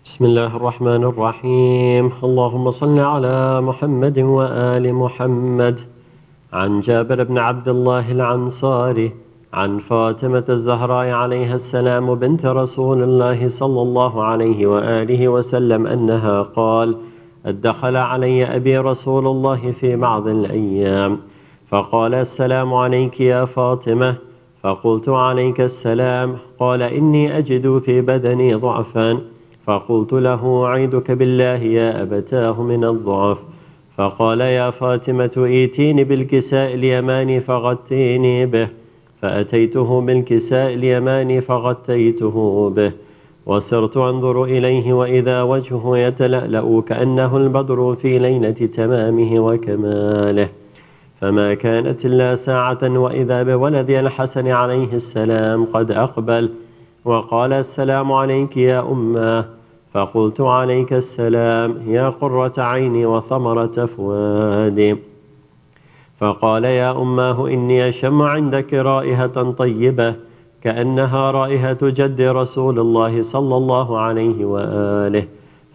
بسم الله الرحمن الرحيم. اللهم صل على محمد وآل محمد. عن جابر بن عبد الله العنصاري عن فاطمة الزهراء عليها السلام بنت رسول الله صلى الله عليه وآله وسلم أنها قال: دخل علي أبي رسول الله في بعض الأيام فقال: السلام عليك يا فاطمة. فقلت: عليك السلام. قال: إني أجد في بدني ضعفا. فقلت له: أعيذك بالله يا أبتاه من الضعف. فقال: يا فاطمة ائتيني بالكساء اليماني فغطيني به. فأتيته بالكساء اليماني فغطيته به، وصرت أنظر إليه وإذا وجهه يتلألأ كأنه البدر في ليلة تمامه وكماله. فما كانت إلا ساعة وإذا بولدي الحسن عليه السلام قد أقبل وقال: السلام عليك يا أماه. فقلت: عليك السلام يا قرة عيني وثمرة فؤادي. فقال: يا أماه إني أشم عندك رائحة طيبة كأنها رائحة جد رسول الله صلى الله عليه وآله.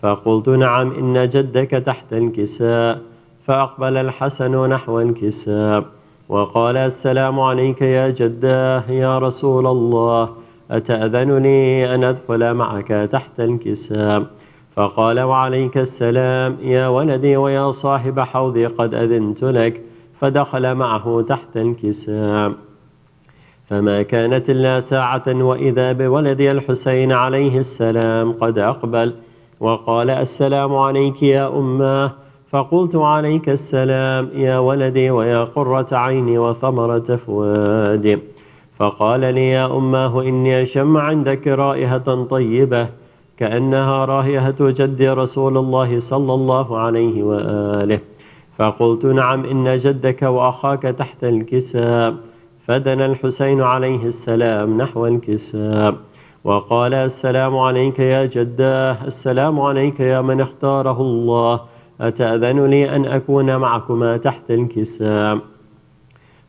فقلت: نعم، إن جدك تحت الكساء. فأقبل الحسن نحو الكساء وقال: السلام عليك يا جداه يا رسول الله، أتأذن لي أن أدخل معك تحت الكساء؟ فقال: وعليك السلام يا ولدي ويا صاحب حوضي، قد أذنت لك. فدخل معه تحت الكساء. فما كانت إلا ساعة وإذا بولدي الحسين عليه السلام قد أقبل وقال: السلام عليك يا أماه. فقلت: عليك السلام يا ولدي ويا قرة عيني وثمرة فؤادي. فقال لي: يا أماه إني أشم عندك رائحة طيبة كأنها رائحة جد رسول الله صلى الله عليه وآله. فقلت: نعم، إن جدك وأخاك تحت الكساء. فدنا الحسين عليه السلام نحو الكساء وقال: السلام عليك يا جداه، السلام عليك يا من اختاره الله، أتأذن لي أن أكون معكما تحت الكساء؟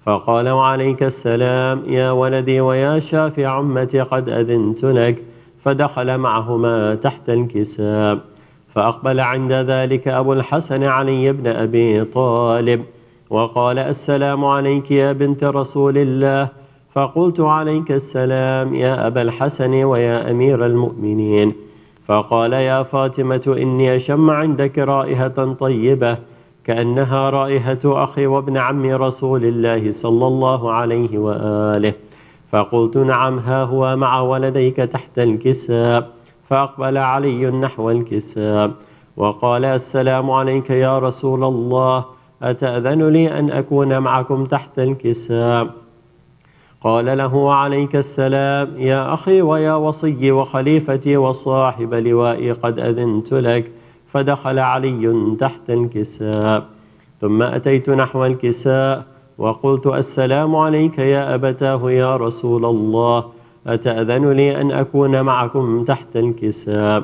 فقال: وعليك السلام يا ولدي ويا شافع عمتي، قد أذنت لك. فدخل معهما تحت الكساء. فأقبل عند ذلك أبو الحسن علي بن أبي طالب وقال: السلام عليك يا بنت رسول الله. فقلت: عليك السلام يا أبا الحسن ويا أمير المؤمنين. فقال: يا فاطمة إني أشم عندك رائحة طيبة كأنها رائحة أخي وابن عم رسول الله صلى الله عليه وآله. فقلت: نعم، ها هو مع ولديك تحت الكساء. فأقبل علي نحو الكساء وقال: السلام عليك يا رسول الله، أتأذن لي أن أكون معكم تحت الكساء؟ قال له: عليك السلام يا أخي ويا وصي وخليفتي وصاحب لوائي، قد أذنت لك. فدخل علي تحت الكساء. ثم أتيت نحو الكساء وقلت: السلام عليك يا أبتاه يا رسول الله، أتأذن لي أن أكون معكم تحت الكساء؟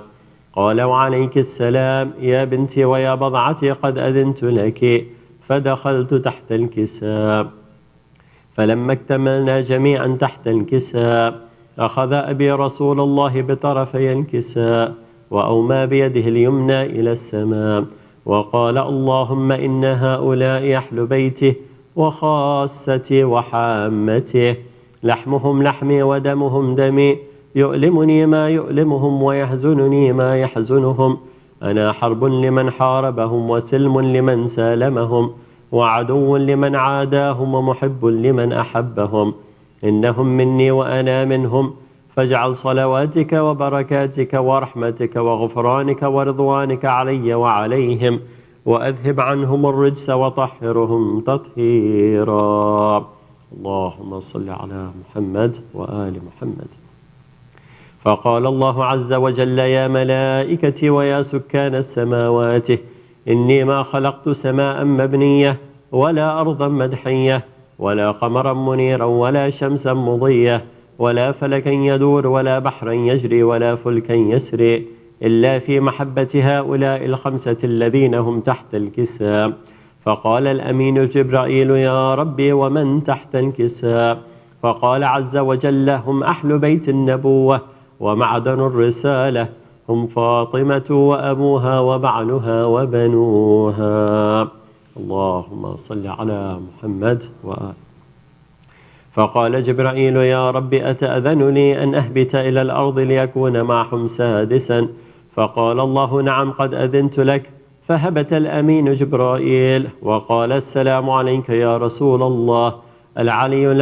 قال: وعليك السلام يا بنتي ويا بضعتي، قد أذنت لك. فدخلت تحت الكساء. فلما اكتملنا جميعا تحت الكساء أخذ أبي رسول الله بطرفي الكساء وأومى بيده اليمنى إلى السماء وقال: اللهم إن هؤلاء أهل بيته وخاصتي وحامته، لحمهم لحمي ودمهم دمي، يؤلمني ما يؤلمهم ويحزنني ما يحزنهم. أنا حرب لمن حاربهم وسلم لمن سالمهم وعدو لمن عاداهم ومحب لمن أحبهم. إنهم مني وأنا منهم، فاجعل صلواتك وبركاتك ورحمتك وغفرانك ورضوانك علي وعليهم، وأذهب عنهم الرجس وطهرهم تطهيرا. اللهم صل على محمد وآل محمد. فقال الله عز وجل: يا ملائكتي ويا سكان السماوات، إني ما خلقت سماء مبنية ولا أرضا مدحية ولا قمرا منيرا ولا شمسا مضية ولا فلكا يدور ولا بحرا يجري ولا فلكا يسري إلا في محبة هؤلاء الخمسة الذين هم تحت الكساء. فقال الأمين جبرائيل: يا ربي ومن تحت الكساء؟ فقال عز وجل: هم أهل بيت النبوة ومعدن الرسالة، هم فاطمة وأبوها وبعلها وبنوها. اللهم صل على محمد وآله. فقال جبرائيل يا رب أتأذن لي أن أهبط إلى الأرض ليكون معهم سادسا؟ فقال الله نعم قد أذنت لك. فهبت الأمين جبرائيل وقال السلام عليك يا رسول الله. العلي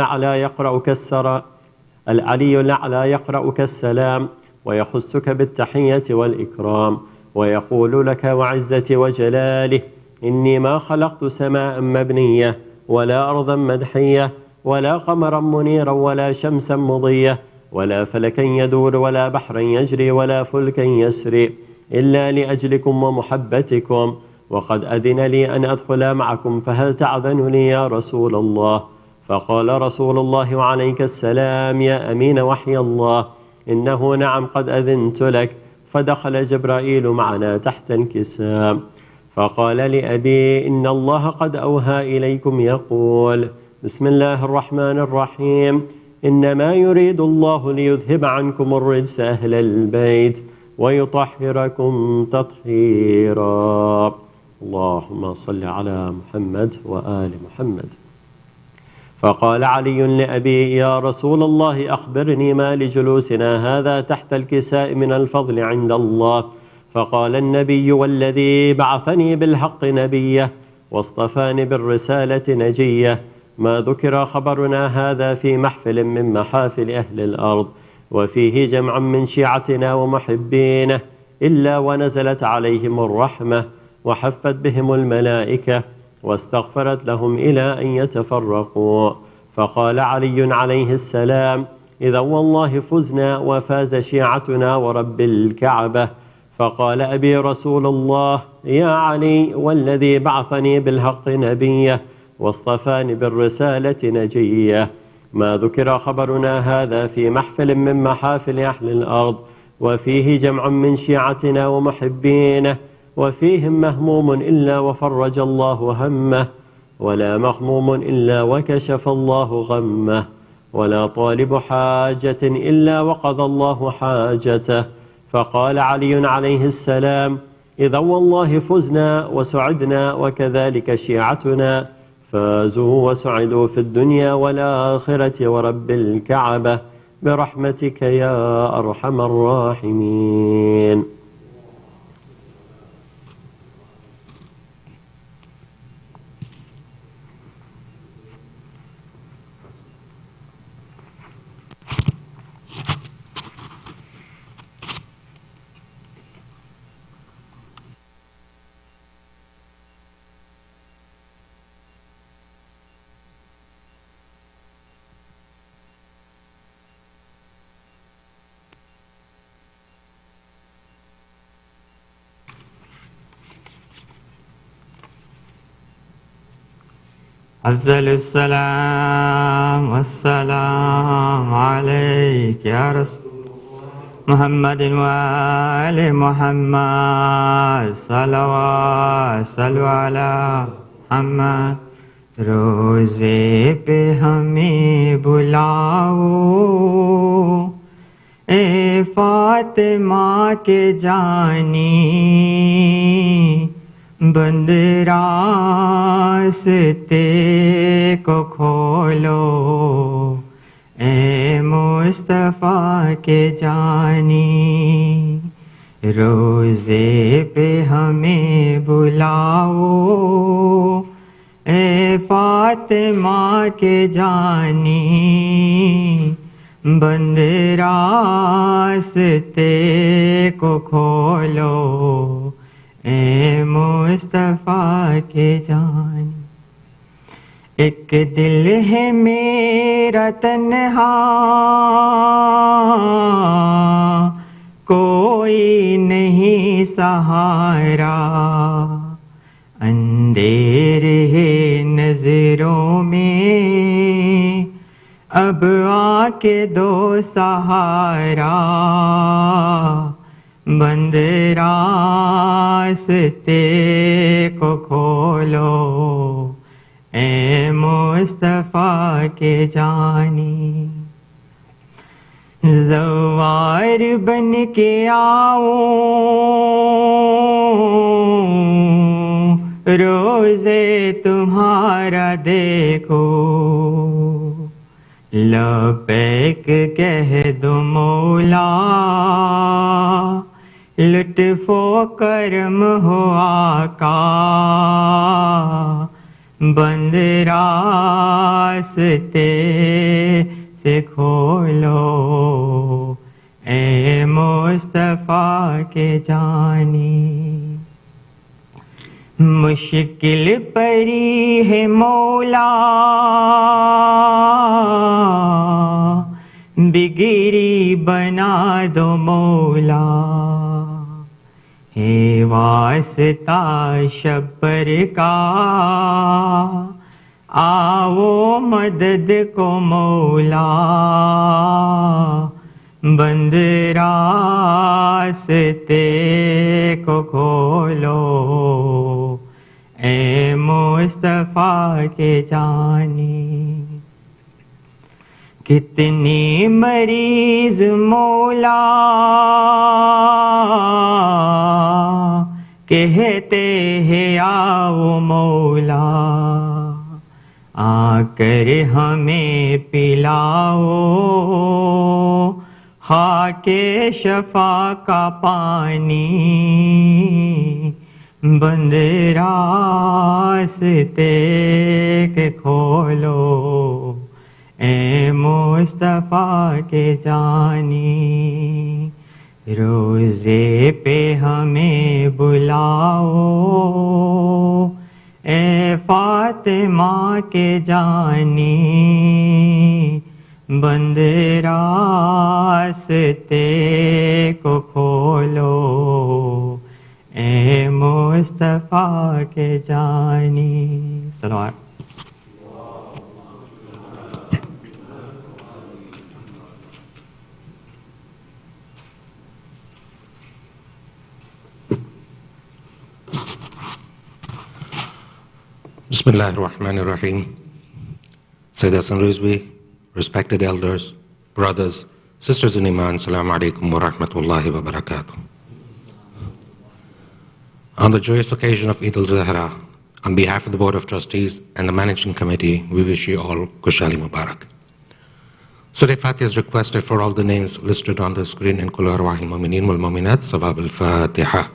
الأعلى يقرأك السلام ويخصك بالتحية والإكرام ويقول لك وعزتي وجلاله إني ما خلقت سماء مبنية ولا أرضا مدحية ولا قمرا منيرا ولا شمسا مضية ولا فلكا يدور ولا بحرا يجري ولا فلكا يسري إلا لأجلكم ومحبتكم، وقد أذن لي أن أدخل معكم، فهل تعذن لي يا رسول الله؟ فقال رسول الله وعليك السلام يا أمين وحي الله إنه نعم قد أذنت لك. فدخل جبرائيل معنا تحت الكساء فقال لأبي إن الله قد أوهى إليكم يقول بسم الله الرحمن الرحيم إنما يريد الله ليذهب عنكم الرجس أهل البيت ويطهركم تطهيرا. اللهم صل على محمد وآل محمد. فقال علي لأبي يا رسول الله أخبرني ما لجلوسنا هذا تحت الكساء من الفضل عند الله. فقال النبي والذي بعثني بالحق نبيه واصطفاني بالرسالة نجيه ما ذكر خبرنا هذا في محفل من محافل أهل الأرض وفيه جمع من شيعتنا ومحبينه إلا ونزلت عليهم الرحمة وحفت بهم الملائكة واستغفرت لهم إلى أن يتفرقوا. فقال علي عليه السلام إذا والله فزنا وفاز شيعتنا ورب الكعبة. فقال أبي رسول الله يا علي والذي بعثني بالحق نبيه واصطفاني بالرسالة نجيه ما ذكر خبرنا هذا في محفل من محافل أهل الأرض وفيه جمع من شيعتنا ومحبينه وفيهم مهموم إلا وفرج الله همه ولا مغموم إلا وكشف الله غمه ولا طالب حاجة إلا وقضى الله حاجته. فقال علي عليه السلام إذا والله فزنا وسعدنا وكذلك شيعتنا فازوا وسعدوا في الدنيا والآخرة ورب الكعبة برحمتك يا أرحم الراحمين. أفضل السلام والسلام عليك يا رسول محمد وآل محمد صلوات صلوا على محمد. रोज़े पे हमें बुलाओ ए फातिमा के जानी बंद रास्ते को खोलो ए मुस्तफ़ा के जानी. रोज़े पे हमें बुलाओ ए फातिमा के जानी बंद रास्ते को खोलो ए मुस्तफ़ा के जानी. एक दिल है मेरा तन्हा कोई नहीं सहारा अंधेरे है नजरों में अब आके दो सहारा बंद रास्ते को खोलो ए मुस्तफ़ा के जानी. زوار بن کے آؤں روزے تمہارا دیکھو لبیک کہہ دو مولا لطف و کرم ہو آقا بند راستے سے کھولو اے مصطفیٰ کے جانی مشکل پری ہے مولا بگڑی بنا دو مولا ہے واسطہ شبر کا آؤ مدد کو مولا بند راستے کو کھولو اے مصطفیٰ کے جانی کتنی مریض مولا کہتے ہیں آؤ مولا آ کر ہمیں پلاؤ خاک شفا کا پانی بند راستے کے کھولو اے مصطفیٰ کے جانی روزے پہ ہمیں بلاؤ اے فاطمہ کے جانی بند راستے کو کھولو اے مصطفیٰ کے جانی صلوات Bismillah ar-Rahman ar-Rahim. Sayyid Hasan Rizvi, respected elders, brothers, sisters in Iman, Assalamu alaikum wa rahmatullahi wa barakatuh. On the joyous occasion of Eid-e-Zahra, on behalf of the Board of Trustees and the Managing Committee, we wish you all Kushali Mubarak. Surah Fatiha is requested for all the names listed on the screen in Kul Arwahil Mu'mineen wal Mu'minat, Sawab al-Fatiha.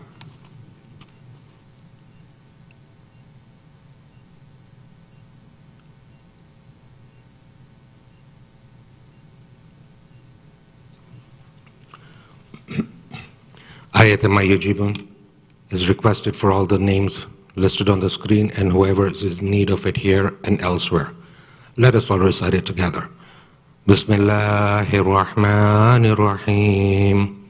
Ayat Ma Yujibun is requested for all the names listed on the screen and whoever is in need of it here and elsewhere. Let us all recite it together. Bismillahir Rahmanir Rahim.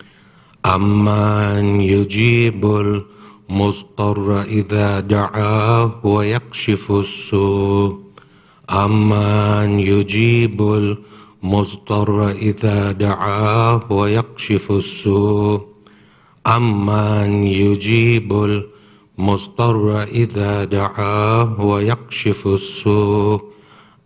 Amman yujibul mustarra idha da'ah wa yakshifu as-su. Amman yujibul mustarra idha da'ah wa yakshifu as-su. أَمَّنْ يُجِيبُ الْمُضْطَرَّ إِذَا دَعَاهُ وَيَكْشِفُ السُّوءَ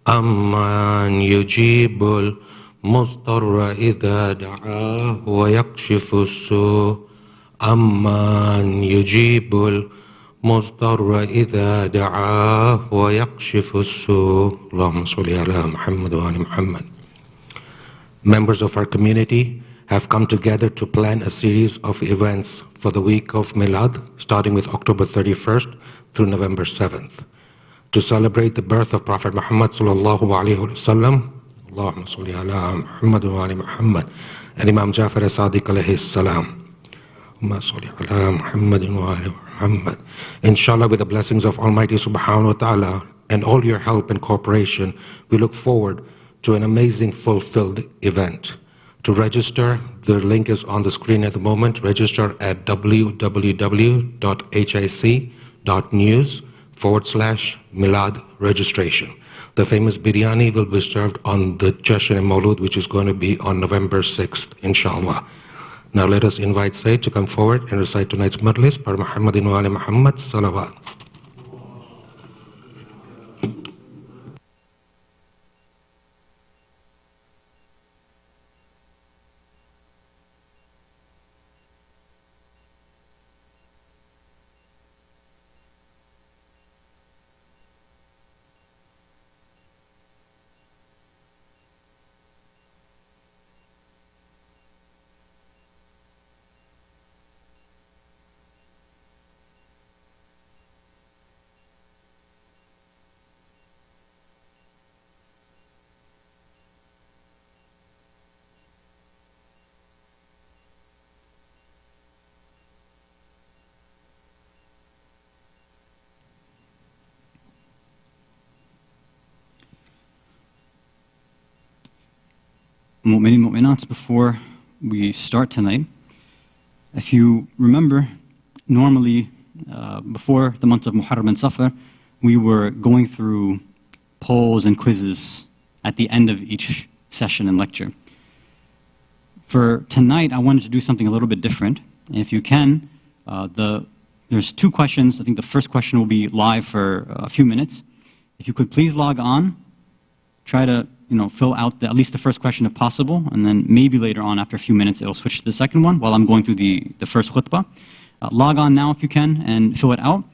أَمَّنْ يُجِيبُ الْمُضْطَرَّ إِذَا دَعَاهُ وَيَكْشِفُ السُّوءَ أَمَّنْ يُجِيبُ الْمُضْطَرَّ إِذَا دَعَاهُ وَيَكْشِفُ السُّوءَ اللهم صل على محمد وآل محمد. Members of our community have come together to plan a series of events for the week of Milad, starting with October 31st through November 7th, to celebrate the birth of Prophet Muhammad sallallahu alaihi wasallam, Allahumma salli ala Muhammad wa ali Muhammad, and Imam Jafar as-Sadiq alayhi salam. Allahumma salli ala Muhammad wa ali Muhammad. Inshallah, with the blessings of Almighty subhanahu wa ta'ala and all your help and cooperation, we look forward to an amazing fulfilled event. To register, the link is on the screen at the moment. Register at www.hic.news/Milad registration. The famous biryani will be served on the Jashan and Maulud, which is going to be on November 6th, inshallah. Now let us invite Sayyid to come forward and recite tonight's majlis par Muhammadin wa ali Muhammad salawat. Mu'minin, mu'minat, before we start tonight, if you remember, normally before the months of Muharram and Safar, we were going through polls and quizzes at the end of each session and lecture. For tonight, I wanted to do something a little bit different. And if you can, there's two questions. I think the first question will be live for a few minutes. If you could please log on, try to fill out at least the first question if possible, and then maybe later on, after a few minutes, it'll switch to the second one while I'm going through the first khutbah. Log on now if you can and fill it out.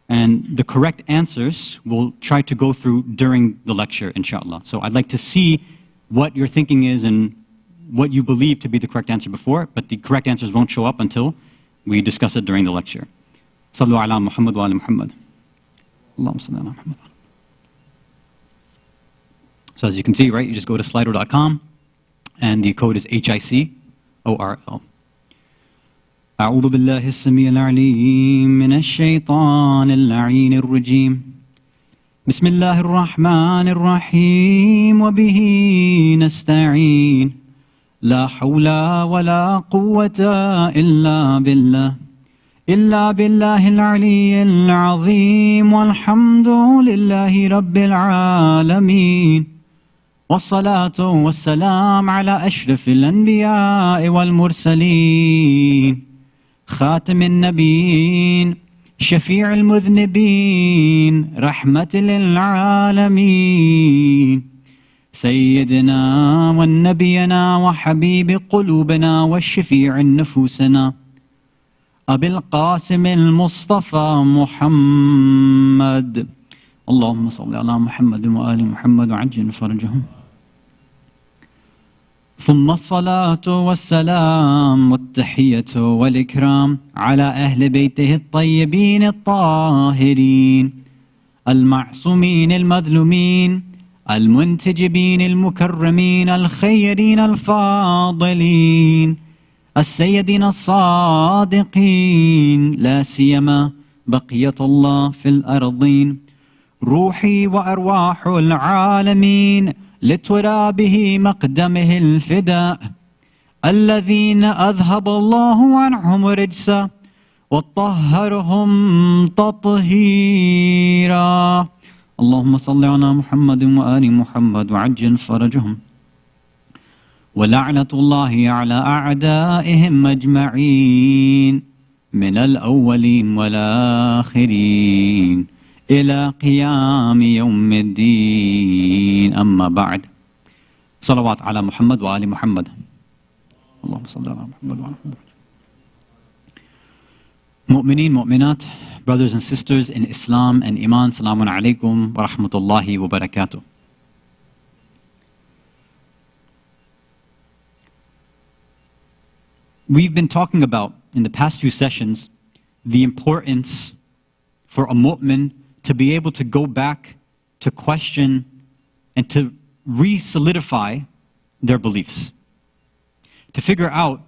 And the correct answers we'll try to go through during the lecture, inshallah. So I'd like to see what your thinking is and what you believe to be the correct answer before, but the correct answers won't show up until we discuss it during the lecture. Sallu ala Muhammad wa ala Muhammad. Allahumma salli ala Muhammad. So as you can see, right, you just go to slido.com and the code is HIC ORL. أعوذ بالله السميع العليم من الشيطان اللعين الرجيم بسم الله الرحمن الرحيم وبه نستعين لا حول ولا قوة إلا بالله العلي العظيم والحمد لله رب العالمين والصلاة والسلام على أشرف الأنبياء والمرسلين خاتم النبيين شفيع المذنبين رحمة للعالمين سيدنا والنبينا وحبيب قلوبنا والشفيع نفوسنا أبي القاسم المصطفى محمد اللهم صل على محمد وآل محمد وعجل فرجهم ثم الصلاة والسلام والتحية والإكرام على أهل بيته الطيبين الطاهرين المعصومين المظلومين المنتجبين المكرمين الخيرين الفاضلين السيدين الصادقين لا سيما بقية الله في الأرضين روحي وأرواح العالمين لترابه مقدمه الفداء الذين أذهب الله عنهم رجسا وطهرهم تطهيرا اللهم صل على محمد وآل محمد وعجل فرجهم ولعنة الله على أعدائهم أجمعين من الأولين والآخرين إلى قيام يوم الدين أما بعد صلوات على محمد وآل محمد اللهم صل على محمد وآل محمد Mu'mineen, mu'minat, brothers and sisters in Islam and Iman, Salamun alaikum wa rahmatullahi wa barakatuh. We've been talking about, in the past few sessions, the importance for a mu'min to be able to go back to question and to re-solidify their beliefs. To figure out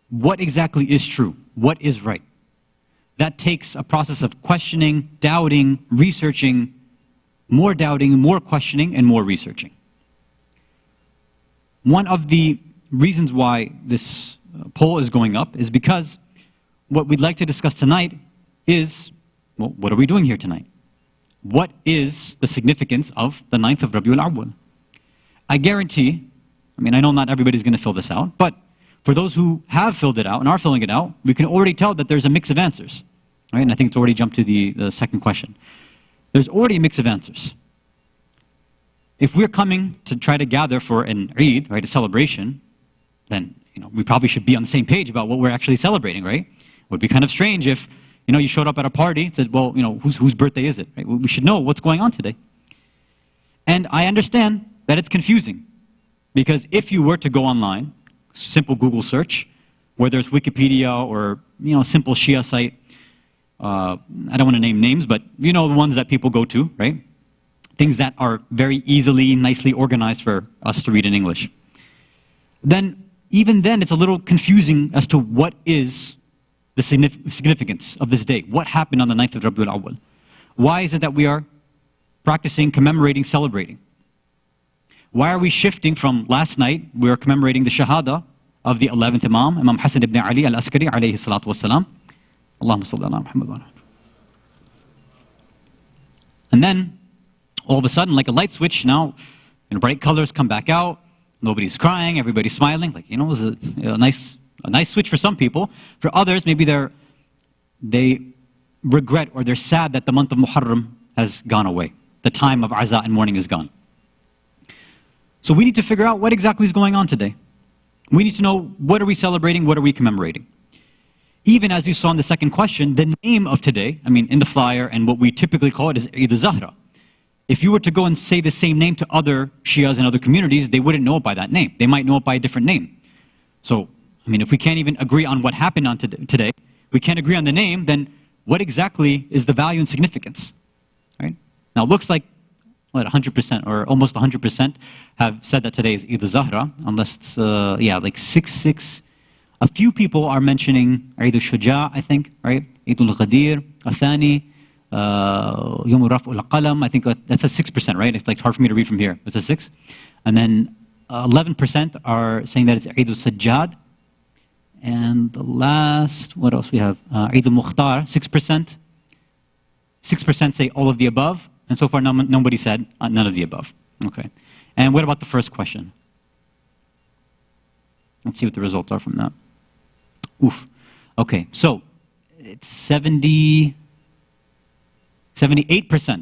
what exactly is true, what is right. That takes a process of questioning, doubting, researching, more doubting, more questioning, and more researching. One of the reasons why this poll is going up is because what we'd like to discuss tonight is, well, what are we doing here tonight? What is the significance of the 9th of Rabi-Ul-Awwal? I guarantee, I know not everybody's going to fill this out, but for those who have filled it out and are filling it out, we can already tell that there's a mix of answers. Right? And I think it's already jumped to the second question. There's already a mix of answers. If we're coming to try to gather for an Eid, right, a celebration, then we probably should be on the same page about what we're actually celebrating, right? It would be kind of strange if you showed up at a party and said, well, whose birthday is it? Right? We should know what's going on today. And I understand that it's confusing, because if you were to go online, simple Google search, whether it's Wikipedia or a simple Shia site, I don't want to name names, but the ones that people go to, right? Things that are very easily, nicely organized for us to read in English. Then, even then, it's a little confusing as to what is the significance of this day. What happened on the 9th of Rabi-Ul-Awwal? Why is it that we are practicing, commemorating, celebrating? Why are we shifting from last night? We were commemorating the Shahada of the 11th Imam, Imam Hasan ibn Ali al-Askari alayhi salatu wassalam. Allahumma salli ala Muhammad wa ala. And then, all of a sudden, like a light switch, now bright colors come back out. Nobody's crying, everybody's smiling. Like, it was a nice switch for some people. For others, maybe they regret or they're sad that the month of Muharram has gone away. The time of Aza and mourning is gone. So we need to figure out what exactly is going on today. We need to know, what are we celebrating, what are we commemorating? Even as you saw in the second question, the name of today, in the flyer, and what we typically call it is Eid-e-Zahra. If you were to go and say the same name to other Shias in other communities, they wouldn't know it by that name. They might know it by a different name. So, if we can't even agree on what happened on today, we can't agree on the name, then what exactly is the value and significance? Right? Now, it looks like 100% or almost 100% have said that today is Eid-e-Zahra, unless it's, like 6. A few people are mentioning Eid-e-Shuja', I think, right? Eid-ul-Ghadir, Athani, Yom Rabi-Ul-Awwal, I think that's a 6%, right? It's like hard for me to read from here. It's a 6. And then 11% are saying that it's Eid-ul-Sajjad. And the last, what else we have? Eid-ul-Mukhtar, 6%. 6% say all of the above. And so far, nobody said none of the above. Okay. And what about the first question? Let's see what the results are from that. Oof. Okay, so it's 78%,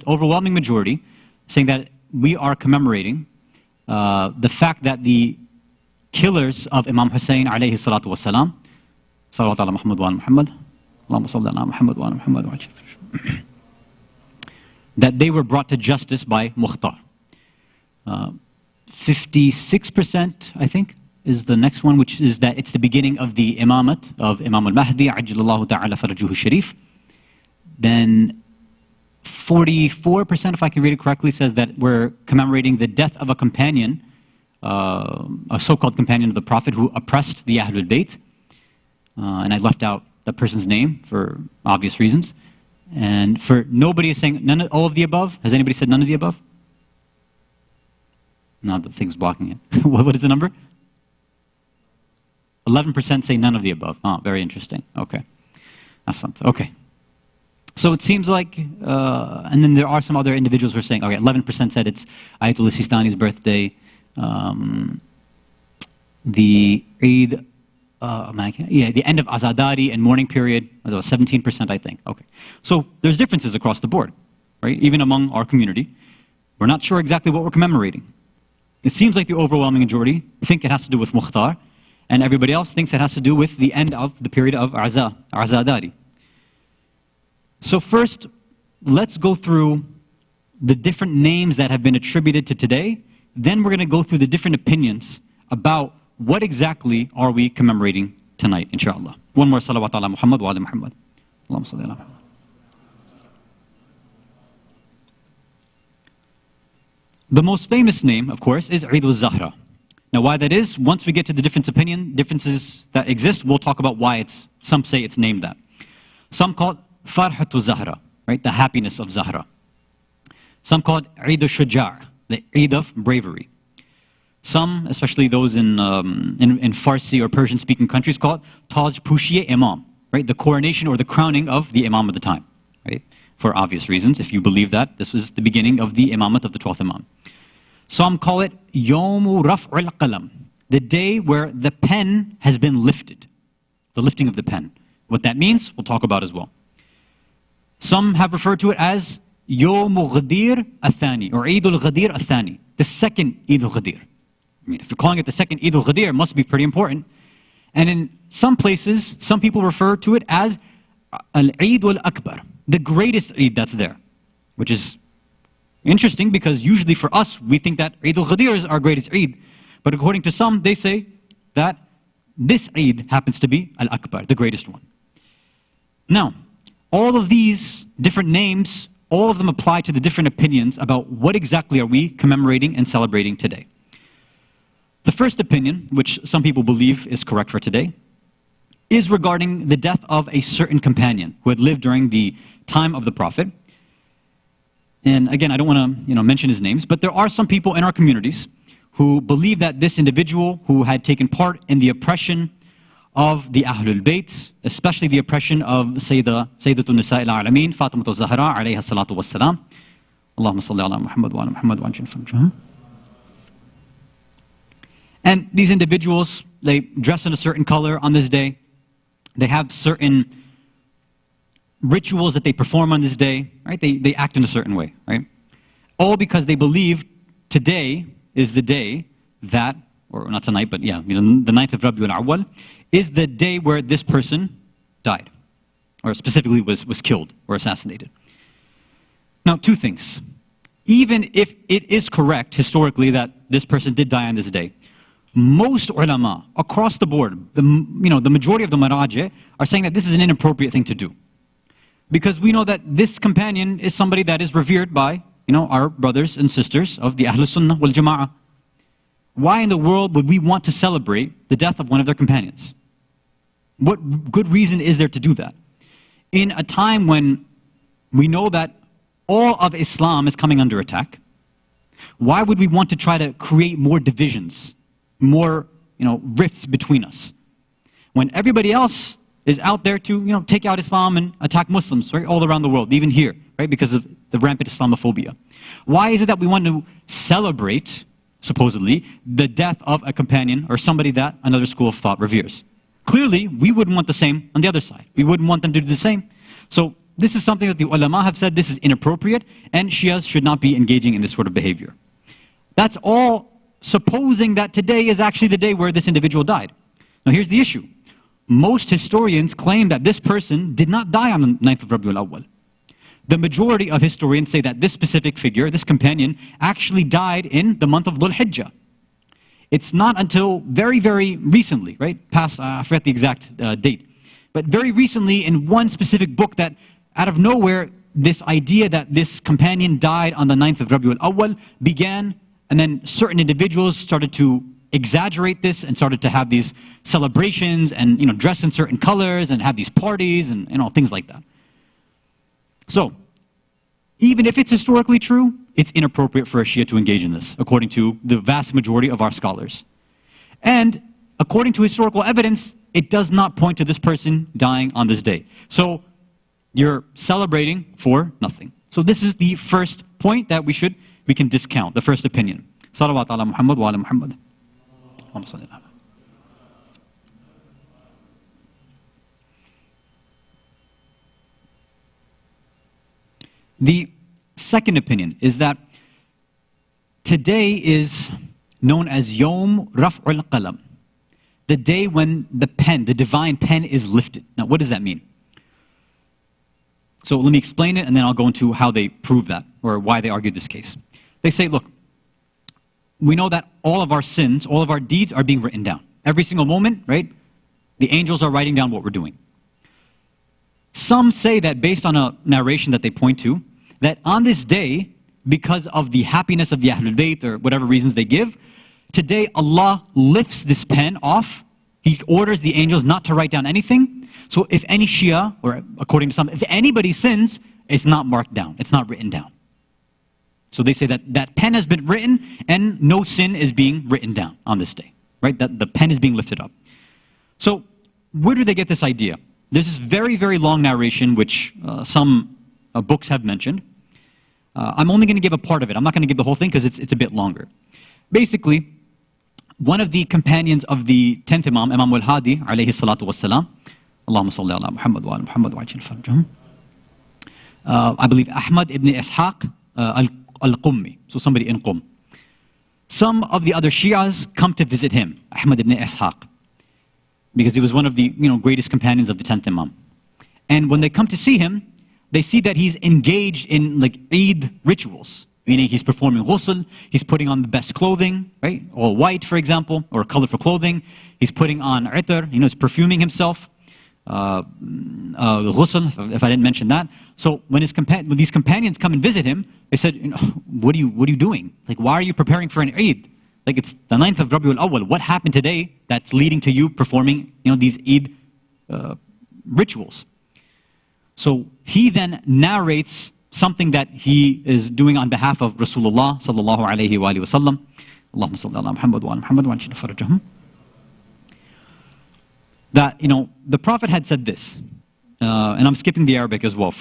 overwhelming majority, saying that we are commemorating the fact that the killers of Imam Hussein alayhi salatu wasalam, salawat ala Muhammad wa ala Muhammad, Allahumma salli ala Muhammad wa ala Muhammad wa ala that they were brought to justice by Mukhtar. 56%, I think, is the next one, which is that it's the beginning of the imamat of Imam al-Mahdi, ajjalallahu ta'ala farajuhu sharif. Then 44%, if I can read it correctly, says that we're commemorating the death of a companion, a so-called companion of the Prophet who oppressed the Ahlul Bayt. And I left out the person's name for obvious reasons. And for nobody is saying all of the above. Has anybody said none of the above? No, the thing's blocking it. What is the number? 11% say none of the above. Oh, very interesting. Okay. Hasan. Okay. So it seems like, and then there are some other individuals who are saying, okay, 11% said it's Ayatul Sistani's birthday, the Eid, the end of Azadari and mourning period, 17%, I think. Okay. So there's differences across the board, right? Even among our community. We're not sure exactly what we're commemorating. It seems like the overwhelming majority think it has to do with Mukhtar, and everybody else thinks it has to do with the end of the period of Azadari. So first, let's go through the different names that have been attributed to today. Then we're going to go through the different opinions about what exactly are we commemorating tonight, inshallah. One more salawat ala Muhammad wa ala Muhammad. Allahumma salli ala Muhammad. The most famous name, of course, is Eid-e-Zahra. Now, why that is, once we get to the differences that exist, we'll talk about why some say it's named that. Some call it Farhatu Zahra, right? The happiness of Zahra. Some call it Eid-e-Shuja', the Eid of bravery. Some, especially those in Farsi or Persian-speaking countries, call it Taj Pushiye Imam, right? The coronation or the crowning of the Imam of the time, right? For obvious reasons, if you believe that this was the beginning of the Imamat of the 12th Imam. Some call it Yawmu Raf'ul Qalam, the day where the pen has been lifted, the lifting of the pen. What that means, we'll talk about as well. Some have referred to it as Yawmu Ghadir Athani, or Eidul Ghadir Athani, the second Eidul Ghadir. If you're calling it the second Eidul Ghadir, it must be pretty important. And in some places, some people refer to it as Al-Eidul Akbar, the greatest Eid that's there, which is interesting because usually for us, we think that Eid al-Ghadir is our greatest Eid. But according to some, they say that this Eid happens to be Al-Akbar, the greatest one. Now, all of these different names, all of them apply to the different opinions about what exactly are we commemorating and celebrating today. The first opinion, which some people believe is correct for today, is regarding the death of a certain companion who had lived during the time of the Prophet. And again, I don't want to mention his names, but there are some people in our communities who believe that this individual who had taken part in the oppression of the Ahlul Bayt, especially the oppression of Sayyidatun Nisa al-Alameen, Fatimah-ul-Zahra alayha salatu wassalam. Allahumma salli ala Muhammad wa ala Muhammad wa ajil. And these individuals, they dress in a certain color on this day. They have certain rituals that they perform on this day, right? They act in a certain way, right? All because they believe today is the day that, or not tonight, but yeah, the 9th of Rabi-Ul-Awwal, is the day where this person died, or specifically was killed or assassinated. Now, two things. Even if it is correct historically that this person did die on this day, most ulama across the board, the majority of the maraji are saying that this is an inappropriate thing to do. Because we know that this companion is somebody that is revered by, our brothers and sisters of the Ahlus Sunnah wal Jama'ah. Why in the world would we want to celebrate the death of one of their companions? What good reason is there to do that? In a time when we know that all of Islam is coming under attack, why would we want to try to create more divisions, more rifts between us? When everybody else is out there to take out Islam and attack Muslims, right, all around the world, even here, right, because of the rampant Islamophobia. Why is it that we want to celebrate, supposedly, the death of a companion or somebody that another school of thought reveres? Clearly, we wouldn't want the same on the other side. We wouldn't want them to do the same. So this is something that the ulama have said this is inappropriate, and Shias should not be engaging in this sort of behavior. That's all supposing that today is actually the day where this individual died. Now here's the issue. Most historians claim that this person did not die on the 9th of Rabi-Ul-Awwal. The majority of historians say that this specific figure, this companion, actually died in the month of Dhul Hijjah. It's not until very, very recently, right, past, I forget the exact date, but very recently in one specific book that out of nowhere, this idea that this companion died on the 9th of Rabi-Ul-Awwal began, and then certain individuals started to exaggerate this and started to have these celebrations and dress in certain colors and have these parties and things like that. So, even if it's historically true, it's inappropriate for a Shia to engage in this, according to the vast majority of our scholars. And according to historical evidence, it does not point to this person dying on this day. So, you're celebrating for nothing. So this is the first point that we can discount, the first opinion. Salawat ala Muhammad wa ala Muhammad. The second opinion is that today is known as Yom Raf'ul Qalam, the day when the pen, the divine pen, is lifted. Now, what does that mean? So let me explain it, and then I'll go into how they prove that, or why they argue this case. They say, look, we know that all of our sins, all of our deeds are being written down. Every single moment, right? The angels are writing down what we're doing. Some say that based on a narration that they point to, that on this day, because of the happiness of the Ahlul Bayt or whatever reasons they give, today Allah lifts this pen off. He orders the angels not to write down anything. So if any Shia, or according to some, if anybody sins, it's not marked down. It's not written down. So they say that that pen has been written and no sin is being written down on this day, right? That the pen is being lifted up. So where do they get this idea? There's this very, very long narration which some books have mentioned. I'm only going to give a part of it. I'm not going to give the whole thing because it's a bit longer. Basically, one of the companions of the 10th Imam, Imam al-Hadi, alayhi salatu wassalam, Allahumma salli ala Muhammad wa ala Muhammad wa ajil farjahum. I believe Ahmad ibn Ishaq al-Qummi, so somebody in Qum. Some of the other Shias come to visit him, Ahmad ibn Ishaq, because he was one of the greatest companions of the 10th Imam. And when they come to see him, they see that he's engaged in like Eid rituals, meaning he's performing ghusl, he's putting on the best clothing, right? All white, for example, or colorful clothing. He's putting on itar, he's perfuming himself. Ghusl, if I didn't mention that. So when these companions come and visit him, they said, what are you doing? Like, why are you preparing for an Eid? Like, it's the 9th of Rabi-Ul-Awwal. What happened today that's leading to you performing, these Eid rituals? So he then narrates something that he is doing on behalf of Rasulullah sallallahu alayhi wa sallam. Allahumma salli ala Muhammad wa ala Muhammad wa anshina farajahum. That, the Prophet had said this, and I'm skipping the Arabic as well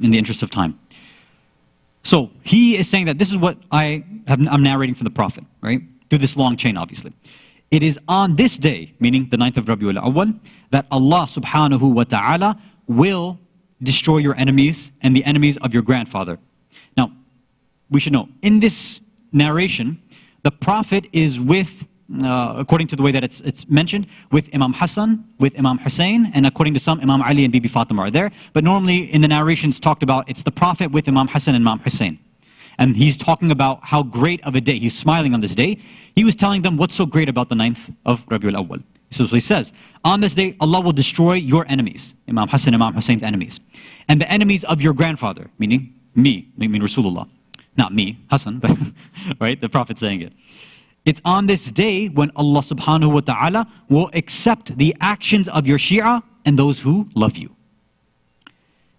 in the interest of time. So he is saying that this is what I'm narrating from the Prophet, right? Through this long chain, obviously. It is on this day, meaning the 9th of Rabi-Ul-Awwal, that Allah subhanahu wa ta'ala will destroy your enemies and the enemies of your grandfather. Now, we should know, in this narration, the Prophet is with, according to the way that it's mentioned, with Imam Hasan, with Imam Hussein, and according to some, Imam Ali and Bibi Fatima are there. But normally in the narrations talked about, it's the Prophet with Imam Hasan and Imam Hussein. And he's talking about how great of a day. He's smiling on this day. He was telling them what's so great about the 9th of Rabiul Awwal. So he says, on this day, Allah will destroy your enemies, Imam Hasan, Imam Hussein's enemies, and the enemies of your grandfather, meaning me, meaning Rasulullah. Not me, Hasan, but right, the Prophet saying it. It's on this day when Allah subhanahu wa ta'ala will accept the actions of your Shia and those who love you.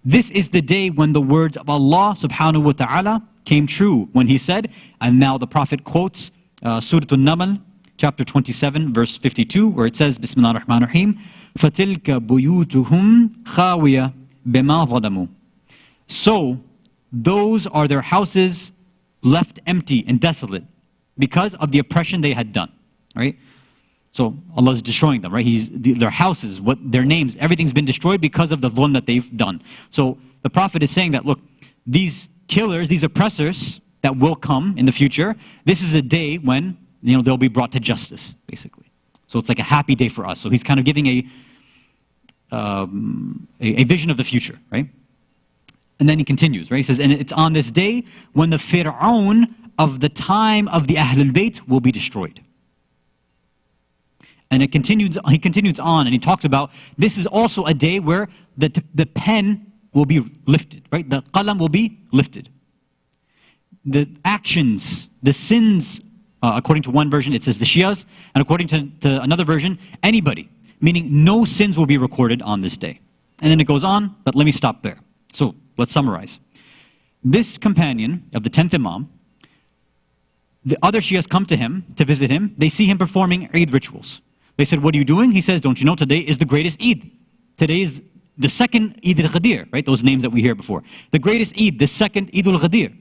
This is the day when the words of Allah subhanahu wa ta'ala came true when he said, and now the Prophet quotes Surah An-Naml, chapter 27, verse 52, where it says, Bismillah ar-Rahman ar-Rahim, فَتِلْكَ بُيُوتُهُمْ خَاوِيَةً بِمَا ظَلَمُوا. So, those are their houses left empty and desolate because of the oppression they had done, right? So Allah is destroying them, right? Their houses, their names, everything's been destroyed because of the dhulm that they've done. So the Prophet is saying that, look, these killers, these oppressors that will come in the future, this is a day when they'll be brought to justice, basically. So it's like a happy day for us. So he's kind of giving a vision of the future, right? And then he continues, right? He says, and it's on this day when the Fir'aun of the time of the Ahlul Bayt will be destroyed. And he continues on and he talks about, this is also a day where the pen will be lifted, right? The qalam will be lifted. The actions, the sins, according to one version it says the Shias, and according to another version, anybody, meaning no sins will be recorded on this day. And then it goes on, but let me stop there. So let's summarize. This companion of the 10th Imam, the other Shias come to him to visit him. They see him performing Eid rituals. They said, what are you doing? He says, don't you know today is the greatest Eid. Today is the second Eid-e-Ghadir, right? Those names that we hear before. The greatest Eid, the second Eid-ul-Ghadir.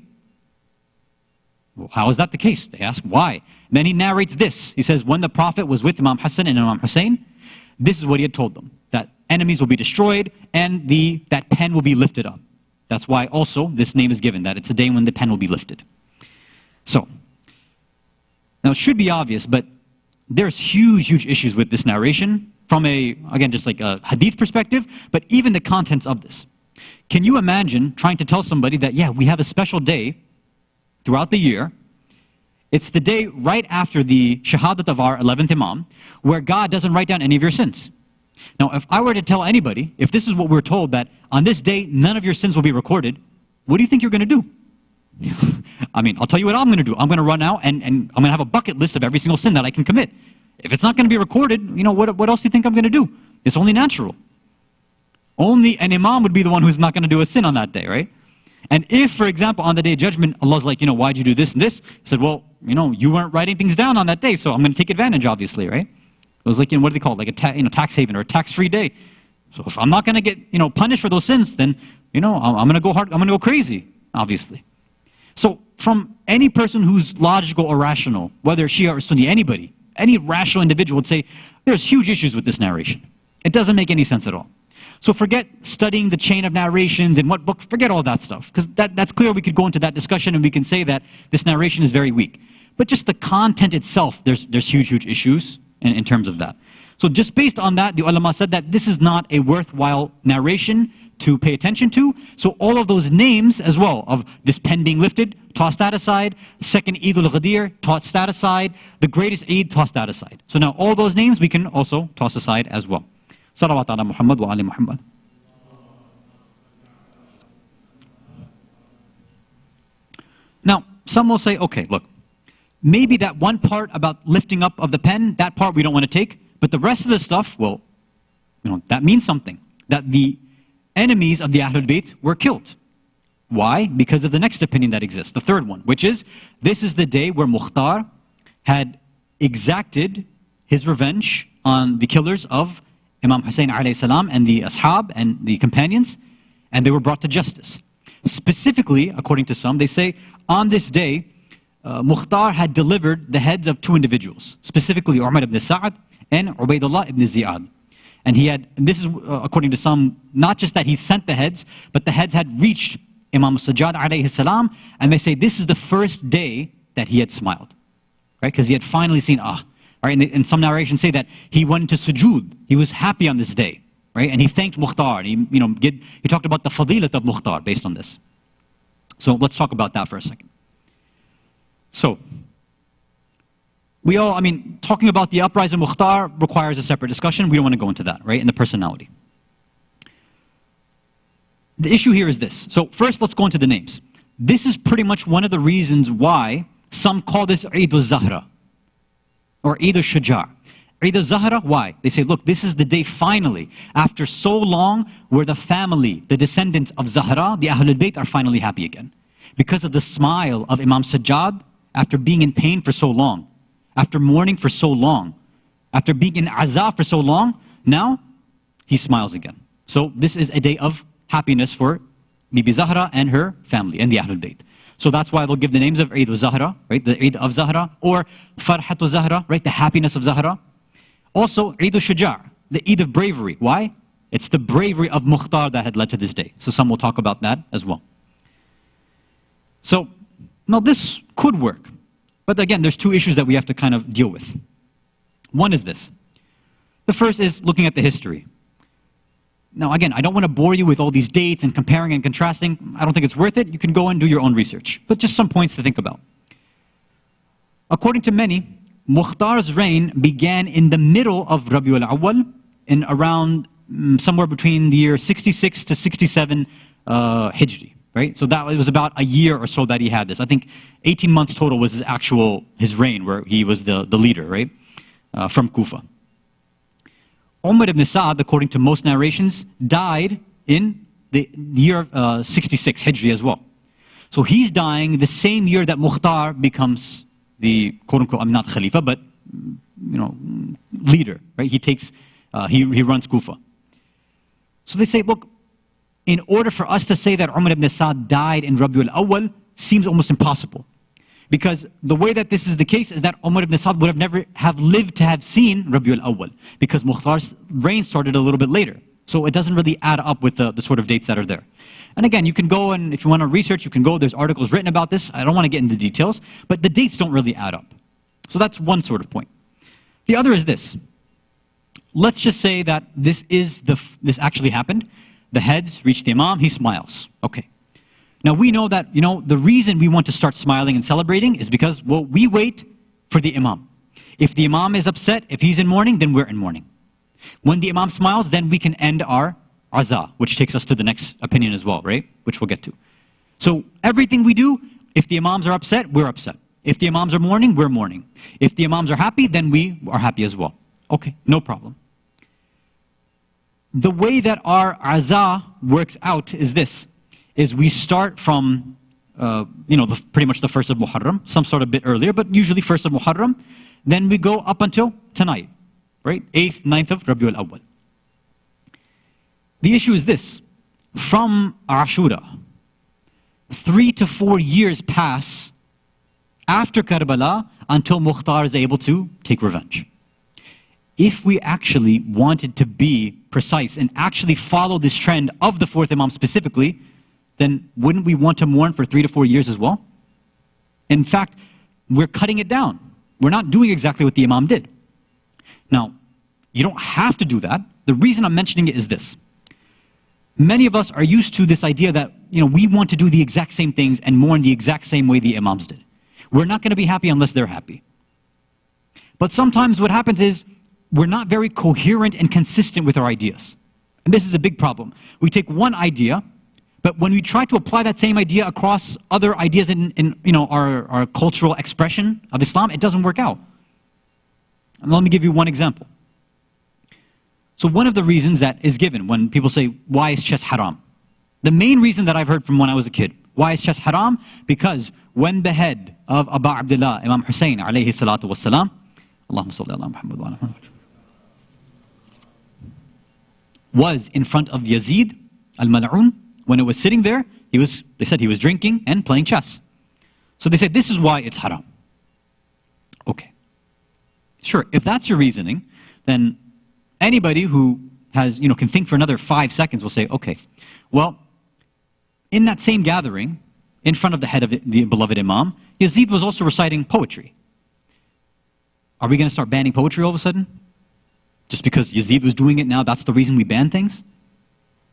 Well, how is that the case? They ask, why? Then he narrates this. He says, when the Prophet was with Imam Hasan and Imam Hussein, this is what he had told them, that enemies will be destroyed and that pen will be lifted up. That's why also this name is given, that it's the day when the pen will be lifted. So, now it should be obvious, but there's huge issues with this narration from again, just like a hadith perspective, but even the contents of this. Can you imagine trying to tell somebody that, yeah, we have a special day throughout the year. It's the day right after the shahadat of our 11th Imam, where God doesn't write down any of your sins. Now, if I were to tell anybody, if this is what we're told, that on this day, none of your sins will be recorded, what do you think you're going to do? I mean, I'll tell you what I'm going to do. I'm going to run out and I'm going to have a bucket list of every single sin that I can commit. If it's not going to be recorded, what else do you think I'm going to do? It's only natural. Only an Imam would be the one who's not going to do a sin on that day, right? And if, for example, on the day of judgment, Allah's like, why'd you do this and this? He said, well, you weren't writing things down on that day, so I'm going to take advantage, obviously, right? It was like, what do they call it? Like a tax haven or a tax-free day. So if I'm not going to get, punished for those sins, then, I'm going to go hard, I'm going to go crazy, obviously. So from any person who's logical or rational, whether Shia or Sunni, anybody, any rational individual would say, there's huge issues with this narration. It doesn't make any sense at all. So forget studying the chain of narrations and what book, forget all that stuff. Because that's clear, we could go into that discussion and we can say that this narration is very weak. But just the content itself, there's huge issues in terms of that. So just based on that, the ulama said that this is not a worthwhile narration to pay attention to. So all of those names as well, of this pen being lifted, toss that aside. Second Eid-ul-Ghadir, toss that aside. The greatest Eid, toss that aside. So now all those names we can also toss aside as well. Salawat ala Muhammad wa ali Muhammad. Now, some will say, okay, look, maybe that one part about lifting up of the pen, that part we don't want to take, but the rest of the stuff, well, that means something. That the enemies of the Ahlul Bayt were killed. Why? Because of the next opinion that exists, the third one, which is, this is the day where Mukhtar, had exacted his revenge on the killers of Imam Hussein alayhi salam and the ashab and the companions, and they were brought to justice. Specifically, according to some, they say on this day, Mukhtar had delivered the heads of two individuals, specifically Umar ibn Sa'ad and Ubaidullah ibn Ziyad. And this is according to some, not just that he sent the heads, but the heads had reached Imam Sajjad alayhi salam, and they say this is the first day that he had smiled, right? Because he had finally seen, right? And some narrations say that he went into sujood, he was happy on this day, right? And he thanked Mukhtar, and he talked about the fadilat of Mukhtar based on this. So let's talk about that for a second. So, talking about the uprising of Mukhtar requires a separate discussion. We don't want to go into that, right? And the personality. The issue here is this. So first, let's go into the names. This is pretty much one of the reasons why some call this Eid-e-Zahra or Eid-e-Shuja'. Eid-e-Zahra, why? They say, look, this is the day finally, after so long, where the family, the descendants of Zahra, the Ahlul Bayt, are finally happy again. Because of the smile of Imam Sajjad, after being in pain for so long, after mourning for so long, after being in azab for so long, now he smiles again. So this is a day of happiness for Bibi Zahra and her family and the Ahlul Bayt. So that's why they'll give the names of Eid-e-Zahra, right? The Eid of Zahra, or Farhat Zahra, right? The happiness of Zahra. Also, Eid-e-Shuja', the Eid of bravery. Why? It's the bravery of Mukhtar that had led to this day. So some will talk about that as well. So, now this could work. But again, there's two issues that we have to kind of deal with. One is this. The first is looking at the history. Now again, I don't want to bore you with all these dates and comparing and contrasting. I don't think it's worth it. You can go and do your own research. But just some points to think about. According to many, Mukhtar's reign began in the middle of Rabi-Ul-Awwal in around somewhere between the year 66 to 67 Hijri. Right? So that was about a year or so that he had this. I think 18 months total was his reign, where he was the leader, right? From Kufa. Umar ibn Sa'ad, according to most narrations, died in the year 66 Hijri as well. So he's dying the same year that Mukhtar becomes the quote-unquote, not Khalifa, but leader, right? He runs Kufa. So they say, look, in order for us to say that Umar ibn Sa'ad died in Rabi-Ul-Awwal seems almost impossible. Because the way that this is the case is that Umar ibn Sa'ad would have never have lived to have seen Rabi-Ul-Awwal, because Mukhtar's reign started a little bit later. So it doesn't really add up with the sort of dates that are there. And again, you can go, and if you want to research, you can go. There's articles written about this. I don't want to get into the details, but the dates don't really add up. So that's one sort of point. The other is this. Let's just say that this actually happened. The heads reach the Imam, he smiles. Okay. Now we know that, the reason we want to start smiling and celebrating is because, well, we wait for the Imam. If the Imam is upset, if he's in mourning, then we're in mourning. When the Imam smiles, then we can end our aza, which takes us to the next opinion as well, right? Which we'll get to. So everything we do, if the Imams are upset, we're upset. If the Imams are mourning, we're mourning. If the Imams are happy, then we are happy as well. Okay, no problem. The way that our aza works out is this, is we start from, pretty much the first of Muharram, some sort of bit earlier, but usually first of Muharram, then we go up until tonight, right? 8th, 9th of Rabi-Ul-Awwal. The issue is this, from Ashura, 3 to 4 years pass after Karbala until Mukhtar is able to take revenge. If we actually wanted to be precise and actually follow this trend of the fourth Imam specifically, then wouldn't we want to mourn for 3 to 4 years as well? In fact, we're cutting it down. We're not doing exactly what the Imam did. Now, you don't have to do that. The reason I'm mentioning it is this. Many of us are used to this idea that, we want to do the exact same things and mourn the exact same way the Imams did. We're not going to be happy unless they're happy. But sometimes what happens is, we're not very coherent and consistent with our ideas. And this is a big problem. We take one idea, but when we try to apply that same idea across other ideas in our cultural expression of Islam, it doesn't work out. And let me give you one example. So one of the reasons that is given when people say, why is chess haram? The main reason that I've heard from when I was a kid, why is chess haram? Because when the head of Abu Abdullah, Imam Hussein alayhi salatu wassalam, Allahumma salli ala Muhammad wa ala Muhammad, was in front of Yazid al-Mal'un. When it was sitting there, they said he was drinking and playing chess. So they said, this is why it's haram. Okay. Sure, if that's your reasoning, then anybody who has, can think for another 5 seconds will say, okay, well, in that same gathering, in front of the head of the beloved Imam, Yazid was also reciting poetry. Are we going to start banning poetry all of a sudden? Just because Yazid was doing it now, that's the reason we ban things?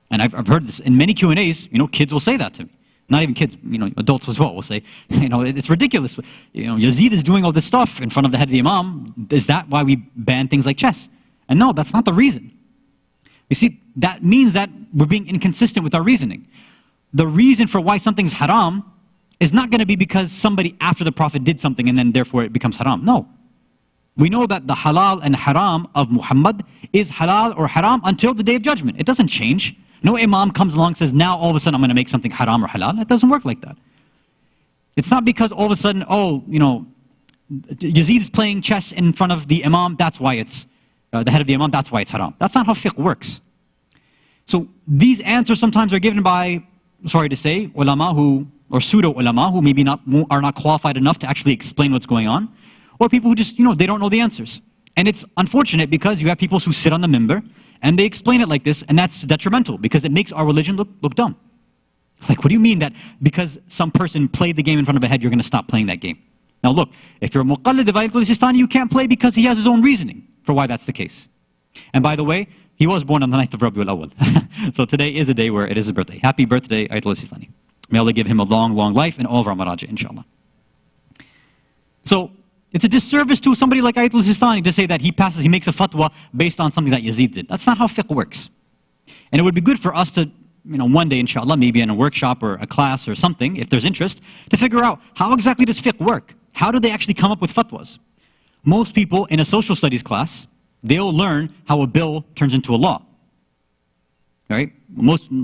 And I've heard this in many Q&As, kids will say that to me. Not even kids, adults as well will say, it's ridiculous. Yazid is doing all this stuff in front of the head of the Imam. Is that why we ban things like chess? And no, that's not the reason. You see, that means that we're being inconsistent with our reasoning. The reason for why something's haram is not going to be because somebody after the Prophet did something and then therefore it becomes haram. No. We know that the halal and haram of Muhammad is halal or haram until the Day of Judgment. It doesn't change. No Imam comes along and says, now all of a sudden I'm going to make something haram or halal. It doesn't work like that. It's not because all of a sudden, Yazid is playing chess in front of the Imam, that's why it's, the head of the Imam, that's why it's haram. That's not how fiqh works. So these answers sometimes are given by, sorry to say, ulama or pseudo-ulama who maybe are not qualified enough to actually explain what's going on, or people who just, they don't know the answers. And it's unfortunate because you have people who sit on the minbar and they explain it like this, and that's detrimental because it makes our religion look dumb. Like, what do you mean that because some person played the game in front of a head, you're going to stop playing that game? Now look, if you're a muqallid of Eid-e-Zahra, you can't play because he has his own reasoning for why that's the case. And by the way, he was born on the 9th of Rabi-Ul-Awwal. So today is a day where it is his birthday. Happy birthday, Eid-e-Zahra. May Allah give him a long, long life and all of our maraja, inshallah. So, it's a disservice to somebody like Eid-e-Zahra to say that he makes a fatwa based on something that Yazid did. That's not how fiqh works. And it would be good for us to, one day, inshallah, maybe in a workshop or a class or something, if there's interest, to figure out how exactly does fiqh work? How do they actually come up with fatwas? Most people in a social studies class, they'll learn how a bill turns into a law. Right?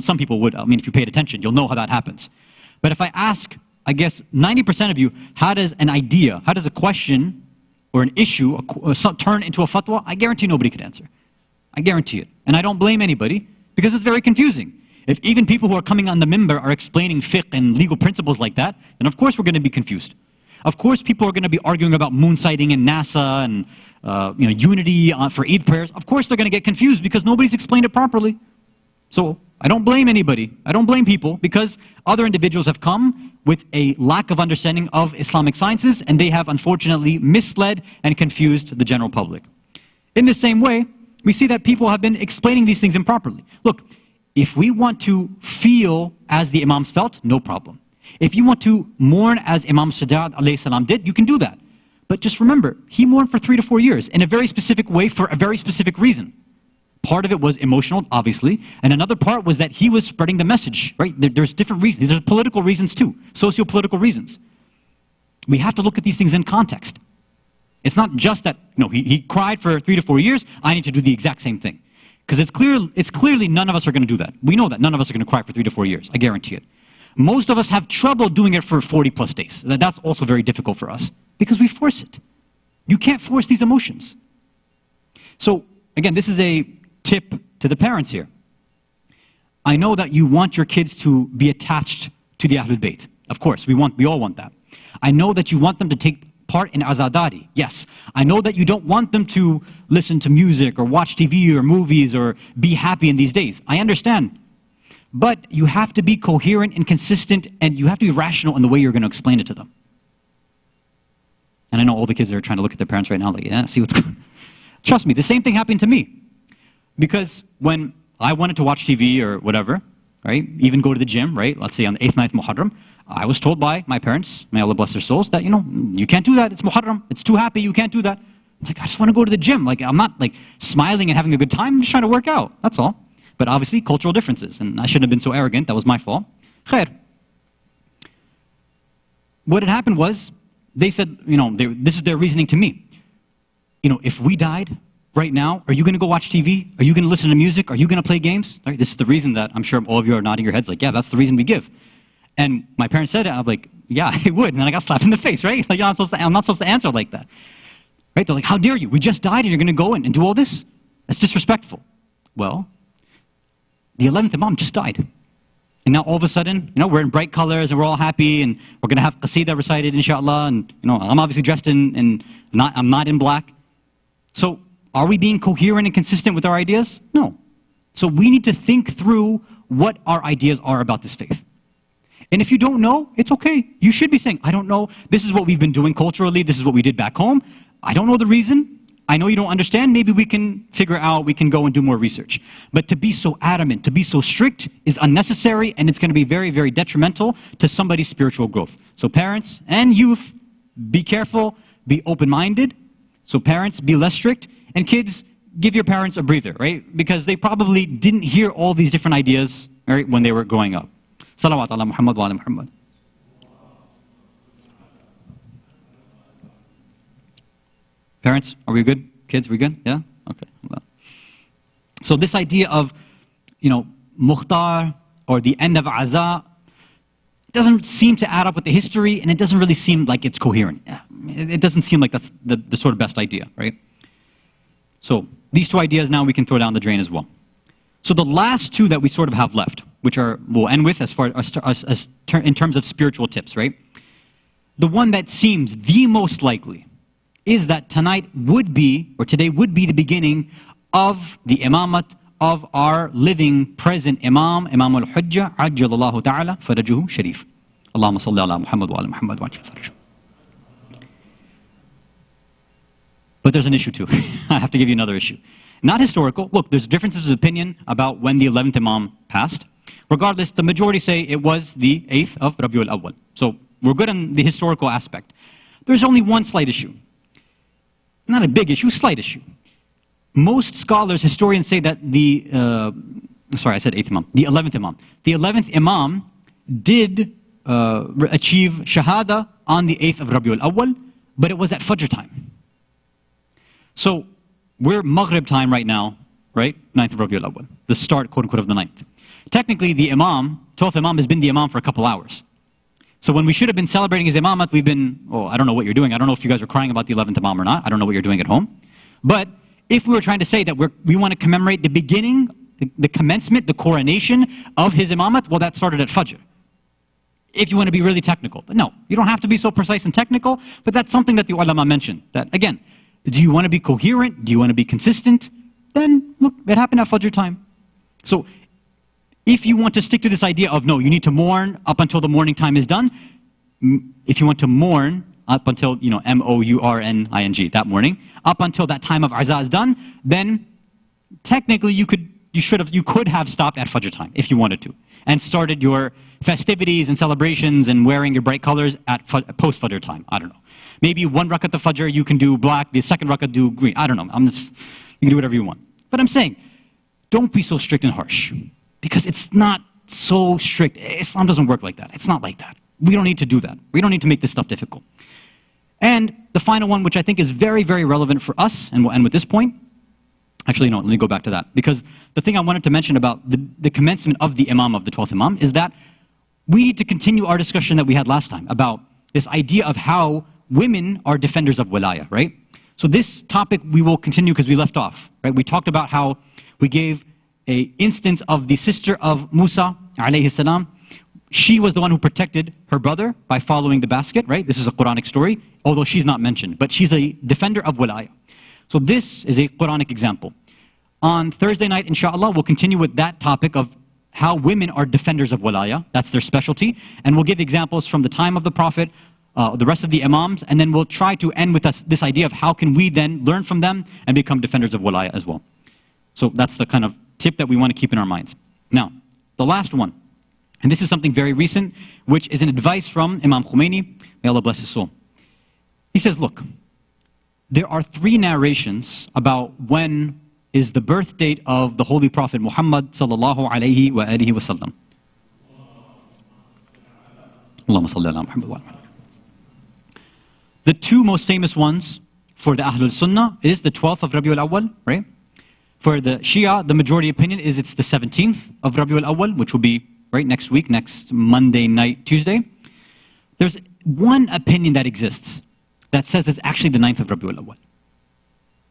Some people would, if you paid attention, you'll know how that happens. But if I ask, I guess 90% of you, how does a question or an issue turn into a fatwa? I guarantee nobody could answer. I guarantee it. And I don't blame anybody because it's very confusing. If even people who are coming on the minbar are explaining fiqh and legal principles like that, then of course we're going to be confused. Of course people are going to be arguing about moon sighting and NASA and unity for Eid prayers. Of course they're going to get confused because nobody's explained it properly. So I don't blame anybody. I don't blame people because other individuals have come with a lack of understanding of Islamic sciences and they have unfortunately misled and confused the general public. In the same way, we see that people have been explaining these things improperly. Look, if we want to feel as the Imams felt, no problem. If you want to mourn as Imam Sadat alayhi salam did, you can do that. But just remember, he mourned for 3 to 4 years in a very specific way for a very specific reason. Part of it was emotional, obviously, and another part was that he was spreading the message, right? There's different reasons. There's political reasons too, socio-political reasons. We have to look at these things in context. It's not just that, he cried for 3 to 4 years, I need to do the exact same thing. Because it's clearly none of us are going to do that. We know that none of us are going to cry for 3 to 4 years, I guarantee it. Most of us have trouble doing it for 40 plus days. That's also very difficult for us, because we force it. You can't force these emotions. So, again, this is a tip to the parents here. I know that you want your kids to be attached to the Ahlul Bayt. Of course, we all want that. I know that you want them to take part in azadari. Yes. I know that you don't want them to listen to music or watch TV or movies or be happy in these days. I understand. But you have to be coherent and consistent, and you have to be rational in the way you're going to explain it to them. And I know all the kids are trying to look at their parents right now like, yeah, see what's going on. Trust me, the same thing happened to me. Because when I wanted to watch TV or whatever, right, even go to the gym, right, let's say on the 8th, 9th Muharram, I was told by my parents, may Allah bless their souls, that, you can't do that, it's Muharram, it's too happy, you can't do that. Like, I just want to go to the gym. Like, I'm not like smiling and having a good time, I'm just trying to work out, that's all. But obviously, cultural differences, and I shouldn't have been so arrogant, that was my fault. Khair. What had happened was, they said, this is their reasoning to me. If we died right now, are you going to go watch TV? Are you going to listen to music? Are you going to play games? Right? This is the reason that I'm sure all of you are nodding your heads like, yeah, that's the reason we give. And my parents said it, I'm like, yeah, I would. And then I got slapped in the face, right? Like, I'm not supposed to answer like that. Right? They're like, how dare you? We just died and you're going to go in and do all this? That's disrespectful. Well, the 11th Imam just died. And now all of a sudden, we're in bright colors and we're all happy and we're going to have qasida recited, inshallah. And, I'm obviously dressed I'm not in black. So are we being coherent and consistent with our ideas? No. So we need to think through what our ideas are about this faith. And if you don't know, it's okay. You should be saying, I don't know. This is what we've been doing culturally. This is what we did back home. I don't know the reason. I know you don't understand. Maybe we can figure out, we can go and do more research. But to be so adamant, to be so strict is unnecessary, and it's going to be very, very detrimental to somebody's spiritual growth. So parents and youth, be careful, be open-minded. So parents, be less strict. And kids, give your parents a breather, right? Because they probably didn't hear all these different ideas, right, when they were growing up. Salawat ala Muhammad wa ala Muhammad. Parents, are we good? Kids, we good? Yeah? Okay. So this idea of, Mukhtar or the end of Aza doesn't seem to add up with the history, and it doesn't really seem like it's coherent. It doesn't seem like that's the sort of best idea, right? So these two ideas now we can throw down the drain as well. So the last two that we sort of have left, which we'll end with as far as in terms of spiritual tips, right? The one that seems the most likely is that today would be the beginning of the imamat of our living present Imam al-Hujjah, Ajjalallahu Ta'ala Farajuhu Sharif. Allahumma salli ala Muhammad wa ala Muhammad wa ajjal farajuhu. But there's an issue too. I have to give you another issue. Not historical. Look, there's differences of opinion about when the 11th Imam passed. Regardless, the majority say it was the 8th of Rabi-Ul-Awwal. So we're good on the historical aspect. There's only one slight issue. Not a big issue, slight issue. Most scholars, historians say that the 8th Imam, the 11th Imam. The 11th Imam did achieve Shahada on the 8th of Rabi-Ul-Awwal, but it was at Fajr time. So we're Maghrib time right now, right? 9th of Rabi-Ul-Awwal, the start, quote unquote, of the 9th. Technically, the Imam, 12th Imam, has been the Imam for a couple hours. So when we should have been celebrating his imamat, we've been, I don't know what you're doing. I don't know if you guys are crying about the 11th Imam or not. I don't know what you're doing at home. But if we were trying to say that we want to commemorate the beginning, the commencement, the coronation of his imamat, well, that started at Fajr. If you want to be really technical. But no, you don't have to be so precise and technical, but that's something that the ulama mentioned. That, again, do you want to be coherent? Do you want to be consistent? Then, look, it happened at Fajr time. So, if you want to stick to this idea of, no, you need to mourn up until the mourning time is done, if you want to mourn up until, M-O-U-R-N-I-G, that morning, up until that time of Aza is done, then technically you could have stopped at Fajr time if you wanted to, and started your festivities and celebrations and wearing your bright colors at post-Fajr time. I don't know. Maybe one rakat the Fajr you can do black, the second rakat do green. I don't know. You can do whatever you want. But I'm saying, don't be so strict and harsh. Because it's not so strict. Islam doesn't work like that. It's not like that. We don't need to do that. We don't need to make this stuff difficult. And the final one, which I think is very, very relevant for us, and we'll end with this point. Actually, no, let me go back to that. Because the thing I wanted to mention about the commencement of the Imam of the 12th Imam is that we need to continue our discussion that we had last time about this idea of how women are defenders of wilaya, right? So this topic we will continue because we left off, right? We talked about how we gave an instance of the sister of Musa, alayhi salam. She was the one who protected her brother by following the basket, right? This is a Quranic story, although she's not mentioned, but she's a defender of wilaya. So this is a Quranic example. On Thursday night, inshallah, we'll continue with that topic of how women are defenders of wilaya. That's their specialty. And we'll give examples from the time of the Prophet, the rest of the Imams, and then we'll try to end with this idea of how can we then learn from them and become defenders of wilaya as well. So that's the kind of tip that we want to keep in our minds. Now, the last one, and this is something very recent, which is an advice from Imam Husseini, may Allah bless his soul. He says, look, there are 3 narrations about when is the birth date of the Holy Prophet Muhammad sallallahu alayhi wa alihi wa sallam. Allahumma salli ala Muhammad wa ala. The 2 most famous ones for the Ahlul Sunnah is the 12th of Rabi-Ul-Awwal, right? For the Shia, the majority opinion is it's the 17th of Rabi-Ul-Awwal, which will be right next week, next Monday night, Tuesday. The There's one opinion that exists that says it's actually the 9th of Rabi-Ul-Awwal.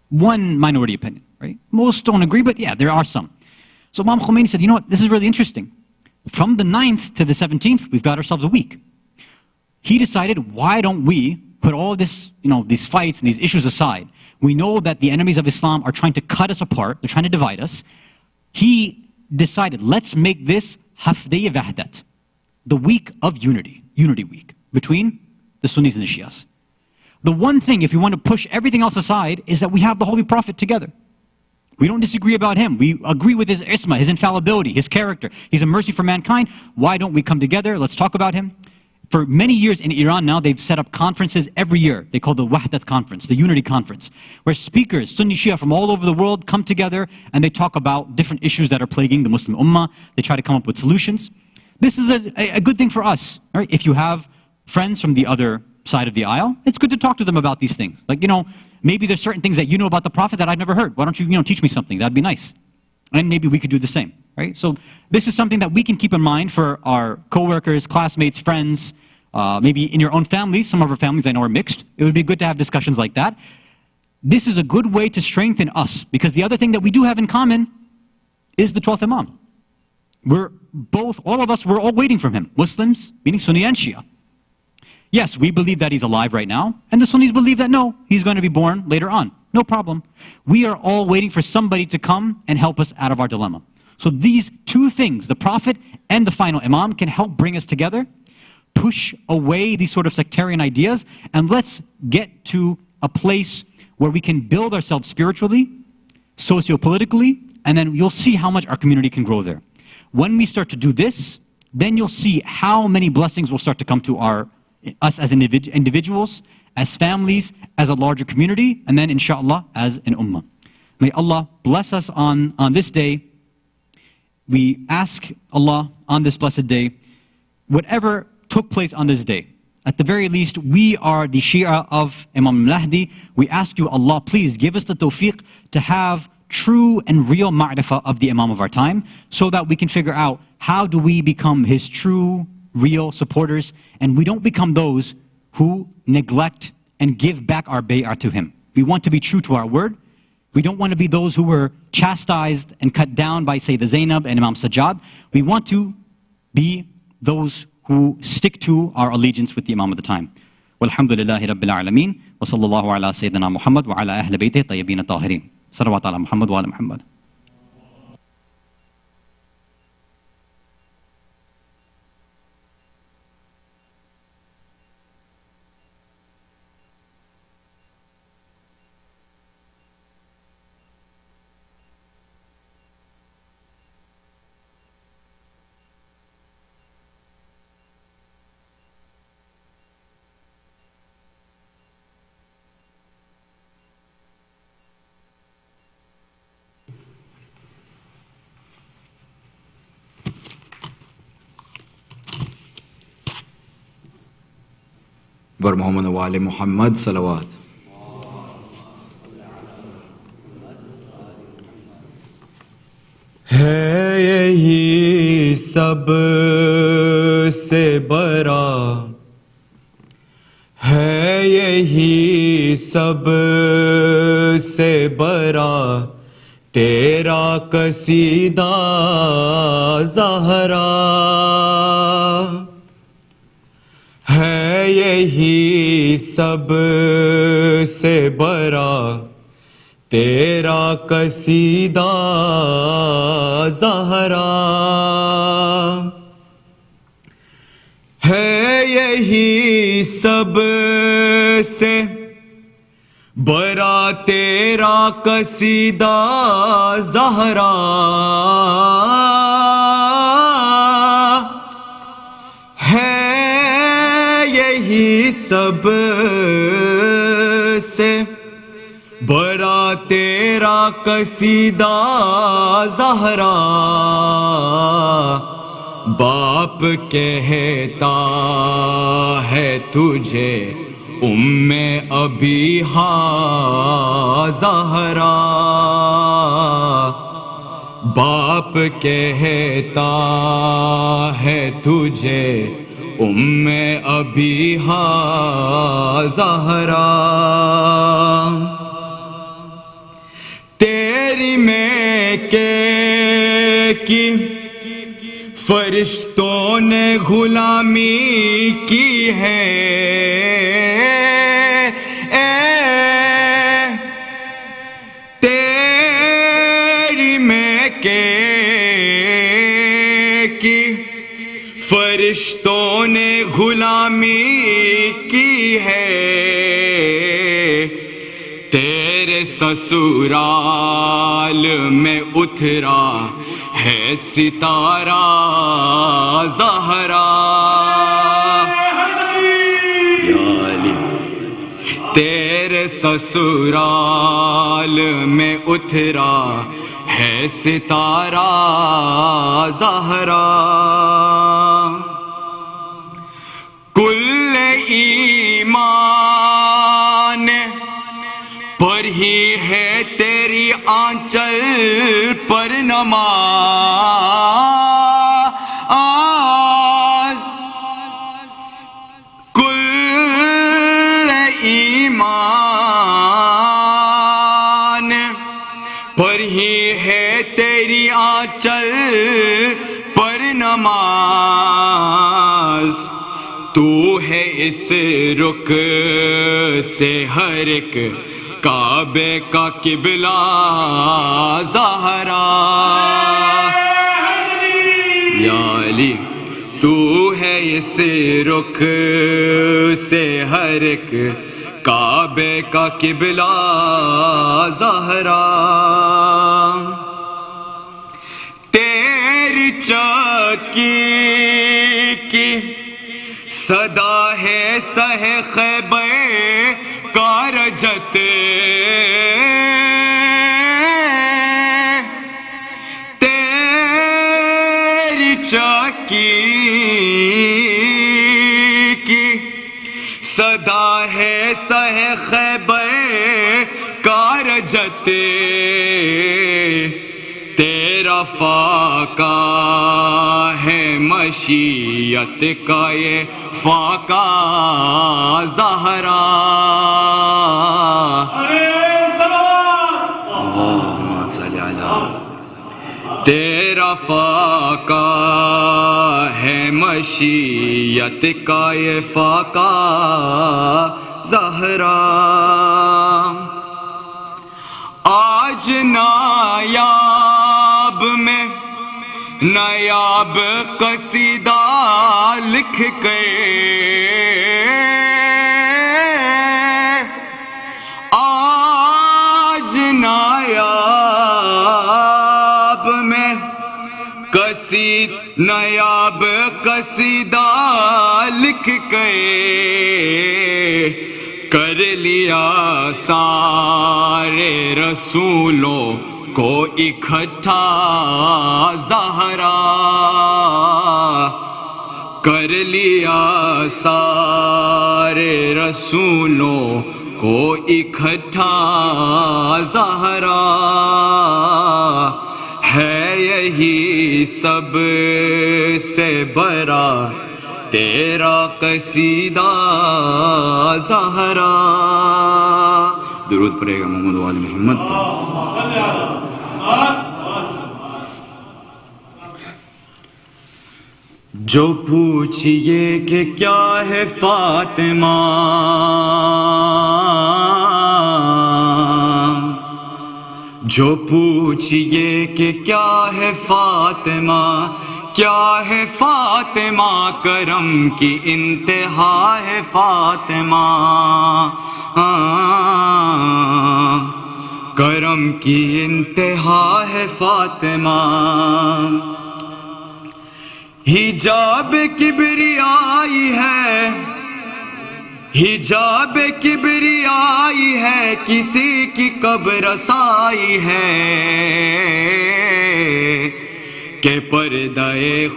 One minority opinion, right? Most don't agree, but yeah, there are some. So Imam Khomeini said, you know what, this is really interesting. From the 9th to the 17th, we've got ourselves a week. He decided, why don't we put all this, these fights and these issues aside? We know that the enemies of Islam are trying to cut us apart. They're trying to divide us. He decided, let's make this Hafdei Wahdat, the week of unity week, between the Sunnis and the Shias. The one thing, if you want to push everything else aside, is that we have the Holy Prophet together. We don't disagree about him. We agree with his isma, his infallibility, his character. He's a mercy for mankind. Why don't we come together? Let's talk about him. For many years in Iran now, they've set up conferences every year. They call the Wahdat Conference, the Unity Conference, where speakers, Sunni Shia from all over the world come together and they talk about different issues that are plaguing the Muslim Ummah. They try to come up with solutions. This is a good thing for us. Right? If you have friends from the other side of the aisle, it's good to talk to them about these things. Like, maybe there's certain things that you know about the Prophet that I've never heard. Why don't you, teach me something? That'd be nice. And maybe we could do the same, right? So this is something that we can keep in mind for our coworkers, classmates, friends, maybe in your own families. Some of our families I know are mixed. It would be good to have discussions like that. This is a good way to strengthen us, because the other thing that we do have in common is the 12th Imam. All of us, we're all waiting for him. Muslims, meaning Sunni and Shia. Yes, we believe that he's alive right now, and the Sunnis believe that no, he's going to be born later on. No problem. We are all waiting for somebody to come and help us out of our dilemma. So these two things, the Prophet and the final Imam, can help bring us together, push away these sort of sectarian ideas, and let's get to a place where we can build ourselves spiritually, socio-politically, and then you'll see how much our community can grow there. When we start to do this, then you'll see how many blessings will start to come to us as individuals, as families, as a larger community, and then inshallah as an ummah. May Allah bless us on this day. We ask Allah on this blessed day, whatever took place on this day, at the very least, we are the Shia of Imam al-Mahdi. We ask you, Allah, please give us the tawfiq to have true and real ma'rifah of the Imam of our time, so that we can figure out how do we become his true, real supporters, and we don't become those who neglect and give back our bay'ah to him. We want to be true to our word. We don't want to be those who were chastised and cut down by, say, the Zainab and Imam Sajjad. We want to be those who stick to our allegiance with the Imam of the time. Walhamdulillahi Rabbil Alameen. Wa sallallahu ala Sayyidina Muhammad wa ala ahli baytihi tayyibin tahirin. Salawat ala Muhammad wa ala Muhammad. बर मोहम्मद वाले मोहम्मद सलवात। है यही सब से बड़ा, है यही सब से बड़ा तेरा कसीदा ज़हरा, है यही सब से बड़ा तेरा कसीदा ज़हरा, है यही सब से बड़ा तेरा कसीदा ज़हरा, सब से बड़ा तेरा कसीदा ज़हरा, बाप कहता है तुझे उम्मे अबीहा ज़हरा, बाप कहता है तुझे أبيها زهرا تیری میکے کی فرشتوں نے غلامی کی ہے تیری میکے کی فرشتوں نے غلامی کی ہے تیرے سسرال میں اترا ہے ستارہ زہرا یا علی تیرے سسرال میں اترا ہے ستارہ زہرا کل ایمان پر ہی ہے تیری آنچل پر نماز کل ایمان پر ہی ہے تیری آنچل پر نماز تو ہے اس رخ سے ہر ایک کعبے کا قبلہ زہرا یا علی تو ہے اس رخ سے ہر ایک کعبے کا قبلہ زہرا تیری چکی کی صدا ہے سہ خیبر کارجت تیری چکی کی صدا ہے سہ خیبر کارجت تیرا فاقہ ہے مشیت کا یہ فاقہ زہرا اللہم صلی علی تیرا فاقہ ہے مشیت کا یہ فاقہ زہرا آج نایاب میں نایاب قصیدہ لکھ کے آج نایاب میں نایاب قصیدہ لکھ کے کر لیا سارے رسولوں کو اکٹھا زہرا کر لیا سارے رسولوں کو اکٹھا زہرا ہے یہی سب سے بڑا تیرا قصیدہ زہرا درود پڑھے گا محمد وآل محمد پر جو پوچھئے کہ کیا ہے فاطمہ جو پوچھئے کہ کیا ہے فاطمہ کیا ہے فاطمہ کرم کی انتہا ہے فاطمہ کرم کی انتہا ہے فاطمہ حجاب کبریائی ہے حجاب کبریائی ہے کسی کی قبر رسائی ہے کہ پردہ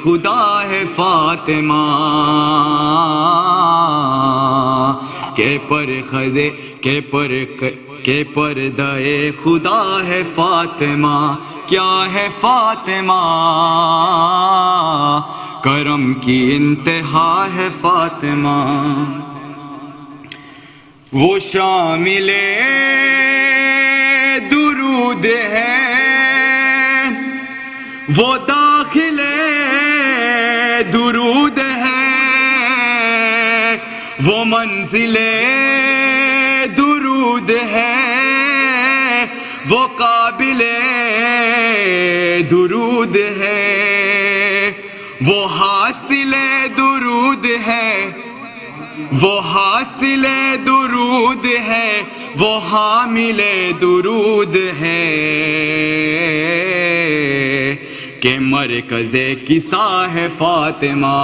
خدا ہے فاطمہ کہ پردہ خدا ہے فاطمہ کیا ہے فاطمہ کرم کی انتہا ہے فاطمہ، وہ شامل درود ہے، وہ داخل درود ہے، وہ منزل درود ہے، وہ قابل درود ہے، وہ حاصل درود ہے، وہ حاصل درود ہے، وہ حامل درود ہے، کہ مرکز کسا ہے فاطمہ،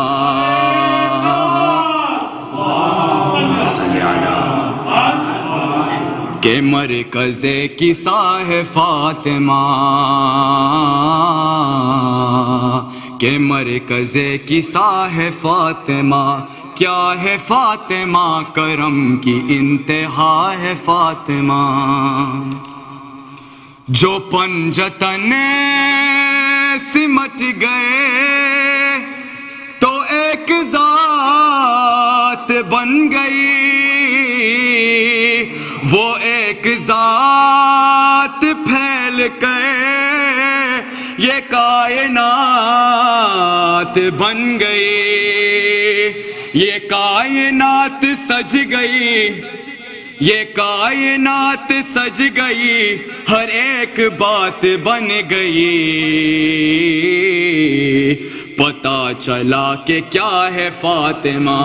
کہ مرکز کسا ہے فاطمہ، کہ مرکز کسا ہے فاطمہ، کیا ہے فاطمہ، کرم کی انتہا ہے فاطمہ، جو پنجتن سمٹ گئے تو ایک ذات بن گئی، وہ ایک ذات پھیل کے یہ کائنات بن گئی، یہ کائنات سج گئی، یہ کائنات سج گئی، ہر ایک بات بن گئی، پتہ چلا کہ کیا ہے فاطمہ،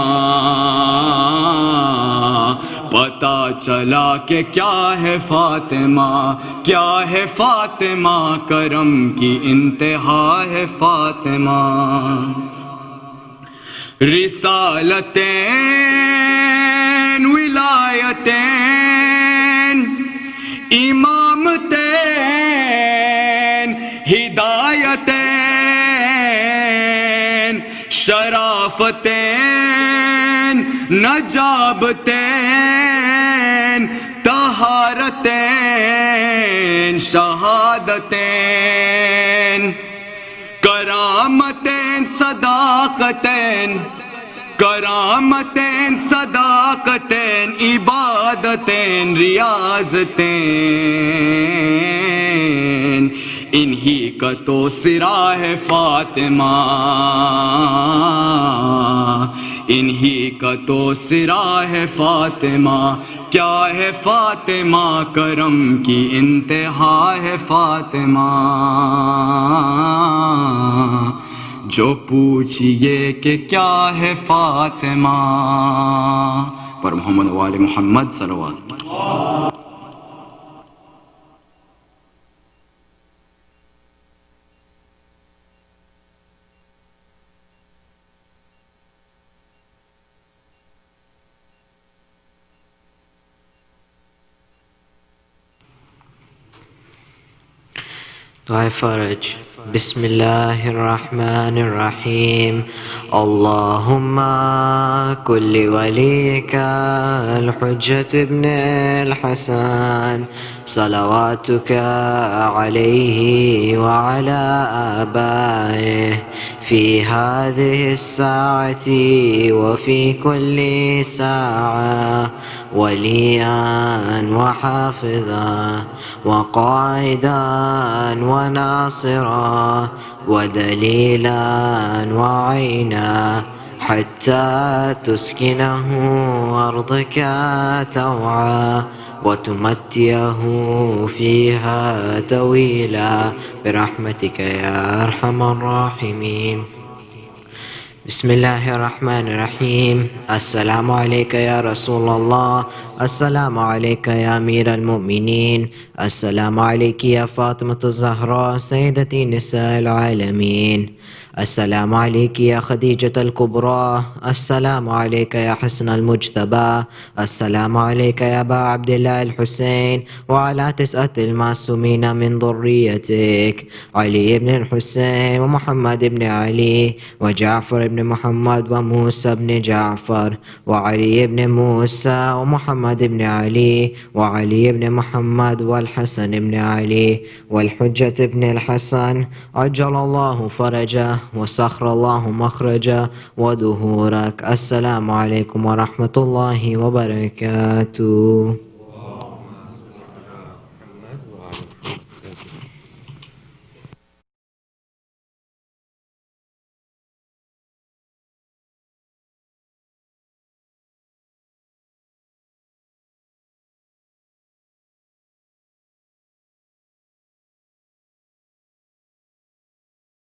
پتہ چلا کہ کیا ہے فاطمہ، کیا ہے فاطمہ، کرم کی انتہا ہے فاطمہ، رسالتین ولایتین امامتین ہدایتین شرافتین نجابتین طہارتین شہادتین کرامتین صداقتین، کرامتین صداقتین عبادتین ریاضتین، انہی کا تو سرا ہے فاطمہ، انہی کا تو سرا ہے فاطمہ، کیا ہے فاطمہ، کرم کی انتہا ہے فاطمہ، جو پوچھئے کہ کیا ہے فاطمہ، پر محمد وآل محمد صلوات۔ دعائے فرج۔ بسم اللہ الرحمن الرحیم، اللہم کل ولیک الحجت ابن الحسن صلواتک علیہ وعلى آبائه في هذه الساعة وفي كل ساعة وليا وحافظا وقائدا وناصرا ودليلا وعينا حتى تسكنه أرضك توعا وتمتعه فيها طويلا برحمتك يا أرحم الراحمين۔ بسم اللہ الرحمن الرحیم، السلام علیکہ یا رسول اللہ، السلام علیکہ یا امیر المؤمنین، السلام علیکہ یا فاطمۃ الزہرا سیدتی نساء العالمین، السلام علیکہ یا خدیجۃ الکبریٰ، السلام علیکہ یا حسن المجتبیٰ، السلام علیکہ یا ابا عبداللہ الحسین وعلی 9 المعصومین من ذریتک، علی ابن الحسین ومحمد ابن علی وجعفر ابن محمد وموسى ابن جعفر وعلي ابن موسى ومحمد ابن علي وعلي ابن محمد والحسن بن علي والحجة بن الحسن عجل الله فرجه وسخر الله مخرجه ودهورك. السلام عليكم ورحمة الله وبركاته.